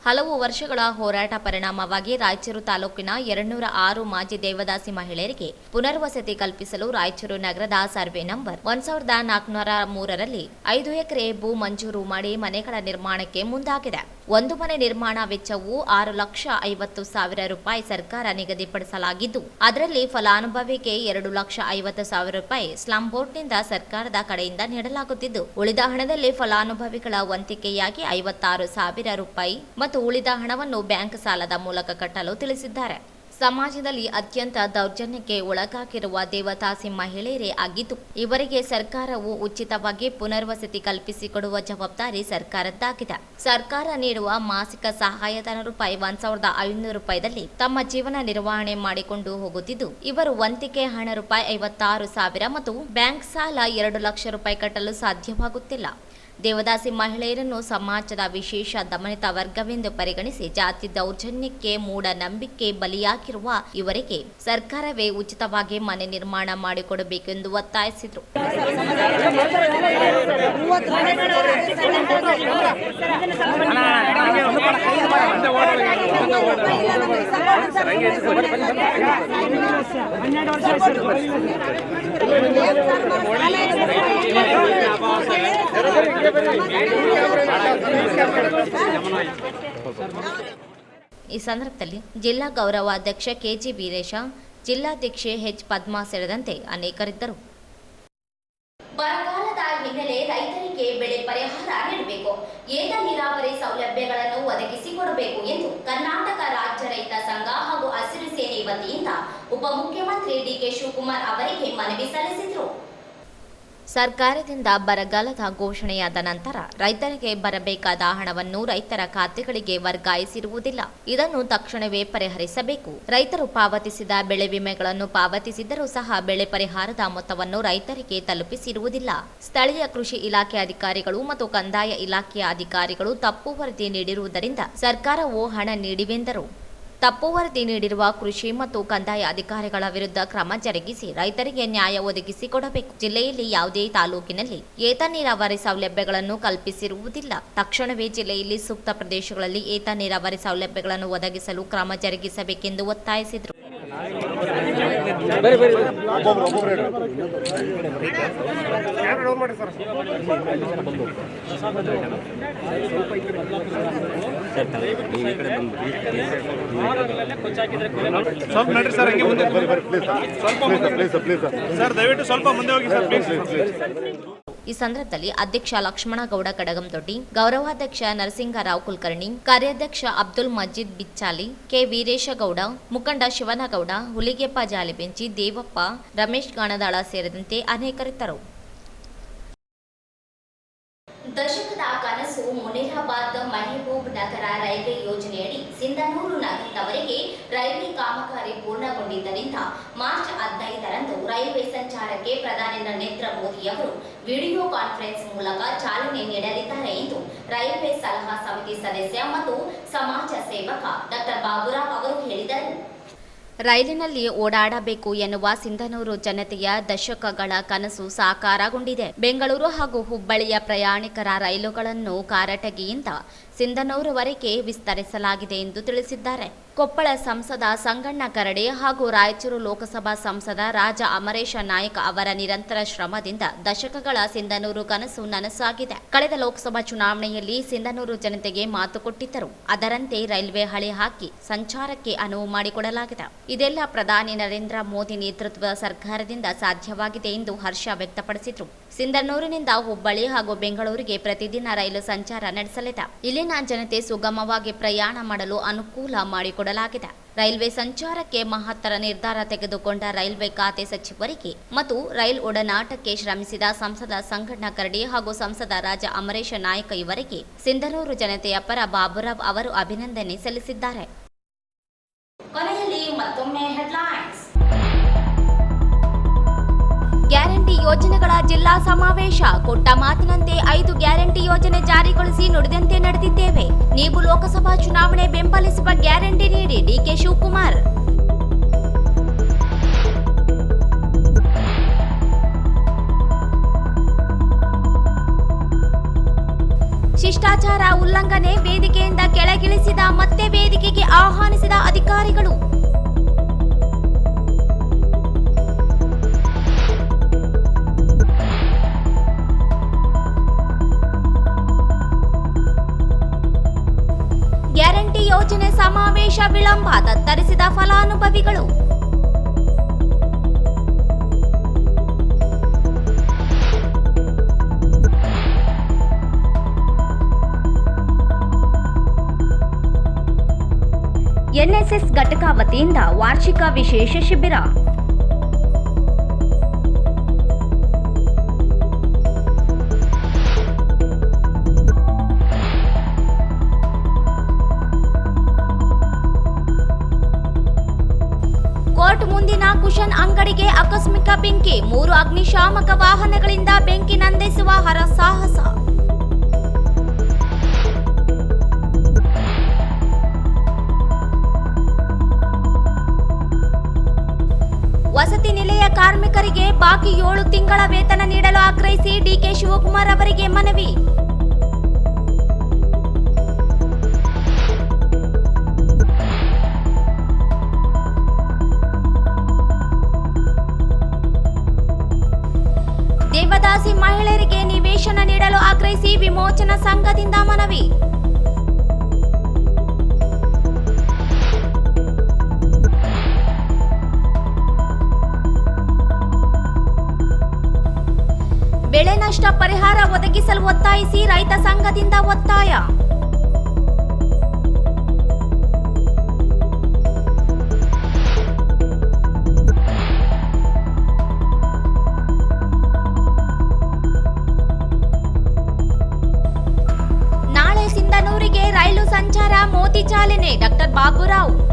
ಹಲವು ವರ್ಷಗಳ ಹೋರಾಟ ಪರಿಣಾಮವಾಗಿ ರಾಯಚೂರು ತಾಲೂಕಿನ 206 ಮಾಜಿ ದೇವದಾಸಿ ಮಹಿಳೆಯರಿಗೆ ಪುನರ್ವಸತಿ ಕಲ್ಪಿಸಲು ರಾಯಚೂರು ನಗರದ ಸರ್ವೆ ನಂಬರ್ 1403ರಲ್ಲಿ 5 ಎಕರೆ ಭೂ ಮಂಜೂರು ಮಾಡಿ ಮನೆಗಳ ನಿರ್ಮಾಣಕ್ಕೆ ಮುಂದಾಗಿದೆ. ಒಂದು ಮನೆ ನಿರ್ಮಾಣ ವೆಚ್ಚವು 6,50,000 ರೂಪಾಯಿ ಸರ್ಕಾರ ನಿಗದಿಪಡಿಸಲಾಗಿದ್ದು, ಅದರಲ್ಲಿ ಫಲಾನುಭವಿಗೆ 2,50,000 ರೂಪಾಯಿ ಸ್ಲಂ ಬೋರ್ಡ್ನಿಂದ ಸರ್ಕಾರದ ಕಡೆಯಿಂದ ನೀಡಲಾಗುತ್ತಿದ್ದು, ಉಳಿದ ಹಣದಲ್ಲಿ ಫಲಾನುಭವಿಗಳ ವಂತಿಕೆಯಾಗಿ 56,000 ರೂಪಾಯಿ ಮತ್ತು ಉಳಿದ ಹಣವನ್ನು ಬ್ಯಾಂಕ್ ಸಾಲದ ಮೂಲಕ ಕಟ್ಟಲು ತಿಳಿಸಿದ್ದಾರೆ. ಸಮಾಜದಲ್ಲಿ ಅತ್ಯಂತ ದೌರ್ಜನ್ಯಕ್ಕೆ ಒಳಗಾಗಿರುವ ದೇವದಾಸಿ ಮಹಿಳೆಯರೇ ಆಗಿದ್ದು, ಇವರಿಗೆ ಸರ್ಕಾರವು ಉಚಿತವಾಗಿ ಪುನರ್ವಸತಿ ಕಲ್ಪಿಸಿಕೊಡುವ ಜವಾಬ್ದಾರಿ ಸರ್ಕಾರದ್ದಾಗಿದೆ. ಸರ್ಕಾರ ನೀಡುವ ಮಾಸಿಕ ಸಹಾಯಧನ ರೂಪಾಯಿ 1,500 ರೂಪಾಯಿದಲ್ಲಿ ತಮ್ಮ ಜೀವನ ನಿರ್ವಹಣೆ ಮಾಡಿಕೊಂಡು ಹೋಗುತ್ತಿದ್ದು, ಇವರು ವಂತಿಕೆ ಹಣ ರೂಪಾಯಿ 56,000 ಮತ್ತು ಬ್ಯಾಂಕ್ ಸಾಲ 2 ಲಕ್ಷ ರೂಪಾಯಿ ಕಟ್ಟಲು ಸಾಧ್ಯವಾಗುತ್ತಿಲ್ಲ. ದೇವದಾಸಿ ಮಹಿಳೆಯರನ್ನು ಸಮಾಜದ ವಿಶೇಷ ದಮನಿತ ವರ್ಗವೆಂದು ಪರಿಗಣಿಸಿ ಜಾತಿ ದೌರ್ಜನ್ಯಕ್ಕೆ ಮೂಢನಂಬಿಕೆ ಬಲಿಯಾಗಿರುವ ಇವರಿಗೆ ಸರ್ಕಾರವೇ ಉಚಿತವಾಗಿ ಮನೆ ನಿರ್ಮಾಣ ಮಾಡಿಕೊಡಬೇಕೆಂದು ಒತ್ತಾಯಿಸಿದರು. ಈ ಸಂದರ್ಭದಲ್ಲಿ ಜಿಲ್ಲಾ ಗೌರವಾಧ್ಯಕ್ಷ ಕೆಜಿ ವೀರೇಶ, ಜಿಲ್ಲಾಧ್ಯಕ್ಷೆ ಎಚ್ ಪದ್ಮಾ ಸೇರಿದಂತೆ ಅನೇಕರಿದ್ದರು. ಬರಗಾಲದ ಹಿನ್ನೆಲೆ ರೈತರಿಗೆ ಬೆಳೆ ಪರಿಹಾರ ನೀಡಬೇಕು, ಏತ ನೀರಾವರಿ ಸೌಲಭ್ಯಗಳನ್ನು ಒದಗಿಸಿಕೊಡಬೇಕು ಎಂದು ಕರ್ನಾಟಕ ರಾಜ್ಯ ರೈತ ಸಂಘ ಹಾಗೂ ಹಸಿರು ಸೇನೆ ವತಿಯಿಂದ ಉಪಮುಖ್ಯಮಂತ್ರಿ ಡಿಕೆ ಶಿವಕುಮಾರ್ ಅವರಿಗೆ ಮನವಿ ಸಲ್ಲಿಸಿದರು. ಸರ್ಕಾರದಿಂದ ಬರಗಾಲದ ಘೋಷಣೆಯಾದ ನಂತರ ರೈತರಿಗೆ ಬರಬೇಕಾದ ಹಣವನ್ನು ರೈತರ ಖಾತೆಗಳಿಗೆ ವರ್ಗಾಯಿಸಿರುವುದಿಲ್ಲ. ಇದನ್ನು ತಕ್ಷಣವೇ ಪರಿಹರಿಸಬೇಕು. ರೈತರು ಪಾವತಿಸಿದ ಬೆಳೆ ವಿಮೆಗಳನ್ನು ಪಾವತಿಸಿದರೂ ಸಹ ಬೆಳೆ ಪರಿಹಾರದ ಮೊತ್ತವನ್ನು ರೈತರಿಗೆ ತಲುಪಿಸಿರುವುದಿಲ್ಲ. ಸ್ಥಳೀಯ ಕೃಷಿ ಇಲಾಖೆ ಅಧಿಕಾರಿಗಳು ಮತ್ತು ಕಂದಾಯ ಇಲಾಖೆಯ ಅಧಿಕಾರಿಗಳು ತಪ್ಪು ವರದಿ ನೀಡಿರುವುದರಿಂದ ಸರ್ಕಾರವು ಹಣ ನೀಡಿವೆಂದರು. ತಪ್ಪು ವರದಿ ನೀಡಿರುವ ಕೃಷಿ ಮತ್ತು ಕಂದಾಯ ಅಧಿಕಾರಿಗಳ ವಿರುದ್ಧ ಕ್ರಮ ಜರುಗಿಸಿ ರೈತರಿಗೆ ನ್ಯಾಯ ಒದಗಿಸಿಕೊಡಬೇಕು. ಜಿಲ್ಲೆಯಲ್ಲಿ ಯಾವುದೇ ತಾಲೂಕಿನಲ್ಲಿ ಏತ ನೀರಾವರಿ ಸೌಲಭ್ಯಗಳನ್ನು ಕಲ್ಪಿಸಿರುವುದಿಲ್ಲ. ತಕ್ಷಣವೇ ಜಿಲ್ಲೆಯಲ್ಲಿ ಸೂಕ್ತ ಪ್ರದೇಶಗಳಲ್ಲಿ ಏತ ನೀರಾವರಿ ಸೌಲಭ್ಯಗಳನ್ನು ಒದಗಿಸಲು ಕ್ರಮ ಜರುಗಿಸಬೇಕೆಂದು ಒತ್ತಾಯಿಸಿದರು. ಈ ಸಂದರ್ಭದಲ್ಲಿ ಅಧ್ಯಕ್ಷ ಲಕ್ಷ್ಮಣಗೌಡ ಕಡಗಂದೊಡ್ಡಿ, ಗೌರವಾಧ್ಯಕ್ಷ ನರಸಿಂಗರಾವ್ ಕುಲಕರ್ಣಿ, ಕಾರ್ಯಾಧ್ಯಕ್ಷ ಅಬ್ದುಲ್ ಮಜೀದ್ ಬಿಚ್ಚಾಲಿ, ಕೆ ವೀರೇಶಗೌಡ, ಮುಖಂಡ ಶಿವನಗೌಡ, ಹುಲಿಗೆಪ್ಪ ಜಾಲಿಬೆಂಚಿ, ದೇವಪ್ಪ, ರಮೇಶ್ ಗಾಣದಾಳ ಸೇರಿದಂತೆ ಅನೇಕರಿದ್ದರು. ದಶಕದ ಕನಸು ಮುನಿರಾಬಾದ್ ಮೆಹಬೂಬ್ ನಗರ ರೈಲ್ವೆ ಯೋಜನೆಯಡಿ ಸಿಂಧನೂರು ನಗರದವರೆಗೆ ರೈಲ್ವೆ ಕಾಮಗಾರಿ ಪೂರ್ಣಗೊಂಡಿದ್ದರಿಂದ ಮಾರ್ಚ್ 15ರಂದು ರೈಲ್ವೆ ಸಂಚಾರಕ್ಕೆ ಪ್ರಧಾನಿ ನರೇಂದ್ರ ಮೋದಿ ಅವರು ವಿಡಿಯೋ ಕಾನ್ಫರೆನ್ಸ್ ಮೂಲಕ ಚಾಲನೆ ನೀಡಲಿದ್ದಾರೆ ಎಂದು ರೈಲ್ವೆ ಸಲಹಾ ಸಮಿತಿ ಸದಸ್ಯ ಮತ್ತು ಸಮಾಜ ಸೇವಕ ಡಾಕ್ಟರ್ ಬಾಬುರಾವ್ ಅವರು ಹೇಳಿದರು. ರೈಲಿನಲ್ಲಿ ಓಡಾಡಬೇಕು ಎನ್ನುವ ಸಿಂಧನೂರು ಜನತೆಯ ದಶಕಗಳ ಕನಸು ಸಾಕಾರಗೊಂಡಿದೆ. ಬೆಂಗಳೂರು ಹಾಗೂ ಹುಬ್ಬಳ್ಳಿಯ ಪ್ರಯಾಣಿಕರ ರೈಲುಗಳನ್ನು ಕಾರಟಗಿಯಿಂದ ಸಿಂಧನೂರುವರೆಗೆ ವಿಸ್ತರಿಸಲಾಗಿದೆ ಎಂದು ತಿಳಿಸಿದ್ದಾರೆ. ಕೊಪ್ಪಳ ಸಂಸದ ಸಂಗಣ್ಣ ಕರಡೆ ಹಾಗೂ ರಾಯಚೂರು ಲೋಕಸಭಾ ಸಂಸದ ರಾಜ ಅಮರೇಶ ನಾಯಕ್ ಅವರ ನಿರಂತರ ಶ್ರಮದಿಂದ ದಶಕಗಳ ಸಿಂಧನೂರು ಕನಸು ನನಸಾಗಿದೆ. ಕಳೆದ ಲೋಕಸಭಾ ಚುನಾವಣೆಯಲ್ಲಿ ಸಿಂಧನೂರು ಜನತೆಗೆ ಮಾತು ಕೊಟ್ಟಿದ್ದರು. ಅದರಂತೆ ರೈಲ್ವೆ ಹಳಿ ಹಾಕಿ ಸಂಚಾರಕ್ಕೆ ಅನುವು ಮಾಡಿಕೊಡಲಾಗಿದೆ. ಇದೆಲ್ಲ ಪ್ರಧಾನಿ ನರೇಂದ್ರ ಮೋದಿ ನೇತೃತ್ವದ ಸರ್ಕಾರದಿಂದ ಸಾಧ್ಯವಾಗಿದೆ ಎಂದು ಹರ್ಷ ವ್ಯಕ್ತಪಡಿಸಿದರು. ಸಿಂಧನೂರಿನಿಂದ ಹುಬ್ಬಳ್ಳಿ ಹಾಗೂ ಬೆಂಗಳೂರಿಗೆ ಪ್ರತಿದಿನ ರೈಲು ಸಂಚಾರ ನಡೆಸಲಿದೆ. ಇಲ್ಲಿನ ಜನತೆ ಸುಗಮವಾಗಿ ಪ್ರಯಾಣ ಮಾಡಲು ಅನುಕೂಲ ಮಾಡಿಕೊಡಲಾಗಿದೆ. ರೈಲ್ವೆ ಸಂಚಾರಕ್ಕೆ ಮಹತ್ತರ ನಿರ್ಧಾರ ತೆಗೆದುಕೊಂಡ ರೈಲ್ವೆ ಖಾತೆ ಸಚಿವರಿಗೆ ಮತ್ತು ರೈಲ್ ಒಡನಾಟಕ್ಕೆ ಶ್ರಮಿಸಿದ ಸಂಸದ ಸಂಗಣ್ಣ ಕರಡಿ ಹಾಗೂ ಸಂಸದ ರಾಜ ಅಮರೇಶ ನಾಯಕ ಇವರಿಗೆ ಸಿಂಧನೂರು ಜನತೆಯ ಪರ ಬಾಬುರಾವ್ ಅವರು ಅಭಿನಂದನೆ ಸಲ್ಲಿಸಿದ್ದಾರೆ. ಕೊನೆಯಲ್ಲಿ ಮತ್ತೊಮ್ಮೆ ಹೆಡ್ಲೈನ್ಸ್. ಗ್ಯಾರಂಟಿ ಯೋಜನೆಗಳ ಜಿಲ್ಲಾ ಸಮಾವೇಶ. ಕೊಟ್ಟ ಮಾತಿನಂತೆ 5 ಗ್ಯಾರಂಟಿ ಯೋಜನೆ ಜಾರಿಗೊಳಿಸಿ ನುಡಿದಂತೆ ನಡೆದಿದ್ದೇವೆ. ನೀವು ಲೋಕಸಭಾ ಚುನಾವಣೆ ಬೆಂಬಲಿಸುವ ಗ್ಯಾರಂಟಿ ನೀಡಿ ಡಿಕೆ ಶಿವಕುಮಾರ್. ಶಿಷ್ಟಾಚಾರ ಉಲ್ಲಂಘನೆ, ವೇದಿಕೆಯಿಂದ ಕೆಳಗಿಳಿಸಿದ ಮತ್ತೆ ವೇದಿಕೆಗೆ ಆಹ್ವಾನಿಸಿದ ಅಧಿಕಾರಿಗಳು. ಗ್ಯಾರಂಟಿ ಯೋಜನೆ ಸಮಾವೇಶ ವಿಳಂಬ, ತತ್ತರಿಸಿದ ಫಲಾನುಭವಿಗಳು. ಎನ್ಎಸ್ಎಸ್ ಘಟಕ ವತಿಯಿಂದ ವಾರ್ಷಿಕ ವಿಶೇಷ ಶಿಬಿರ. ಕೋರ್ಟ್ ಮುಂದಿನ ಕುಶನ್ ಅಂಗಡಿಗೆ ಆಕಸ್ಮಿಕ ಬೆಂಕಿ, 3 ಅಗ್ನಿಶಾಮಕ ವಾಹನಗಳಿಂದ ಬೆಂಕಿ ನಂದಿಸುವ ಹರಸಾಹಸ. ವಸತಿ ನಿಲಯ ಕಾರ್ಮಿಕರಿಗೆ ಬಾಕಿ 7 ತಿಂಗಳ ವೇತನ ನೀಡಲು ಆಗ್ರಹಿಸಿ ಡಿಕೆ ಶಿವಕುಮಾರ್ ಅವರಿಗೆ ಮನವಿ. ದೇವದಾಸಿ ಮಹಿಳೆಯರಿಗೆ ನಿವೇಶನ ನೀಡಲು ಆಗ್ರಹಿಸಿ ವಿಮೋಚನಾ ಸಂಘದಿಂದ ಮನವಿ. ಬೆಳೆ ನಷ್ಟ ಪರಿಹಾರ ಒದಗಿಸಲು ಒತ್ತಾಯಿಸಿ ರೈತ ಸಂಘದಿಂದ ಒತ್ತಾಯ. ಚಾಲನೆ ಡಾಕ್ಟರ್ ಬಾಬುರಾವ್.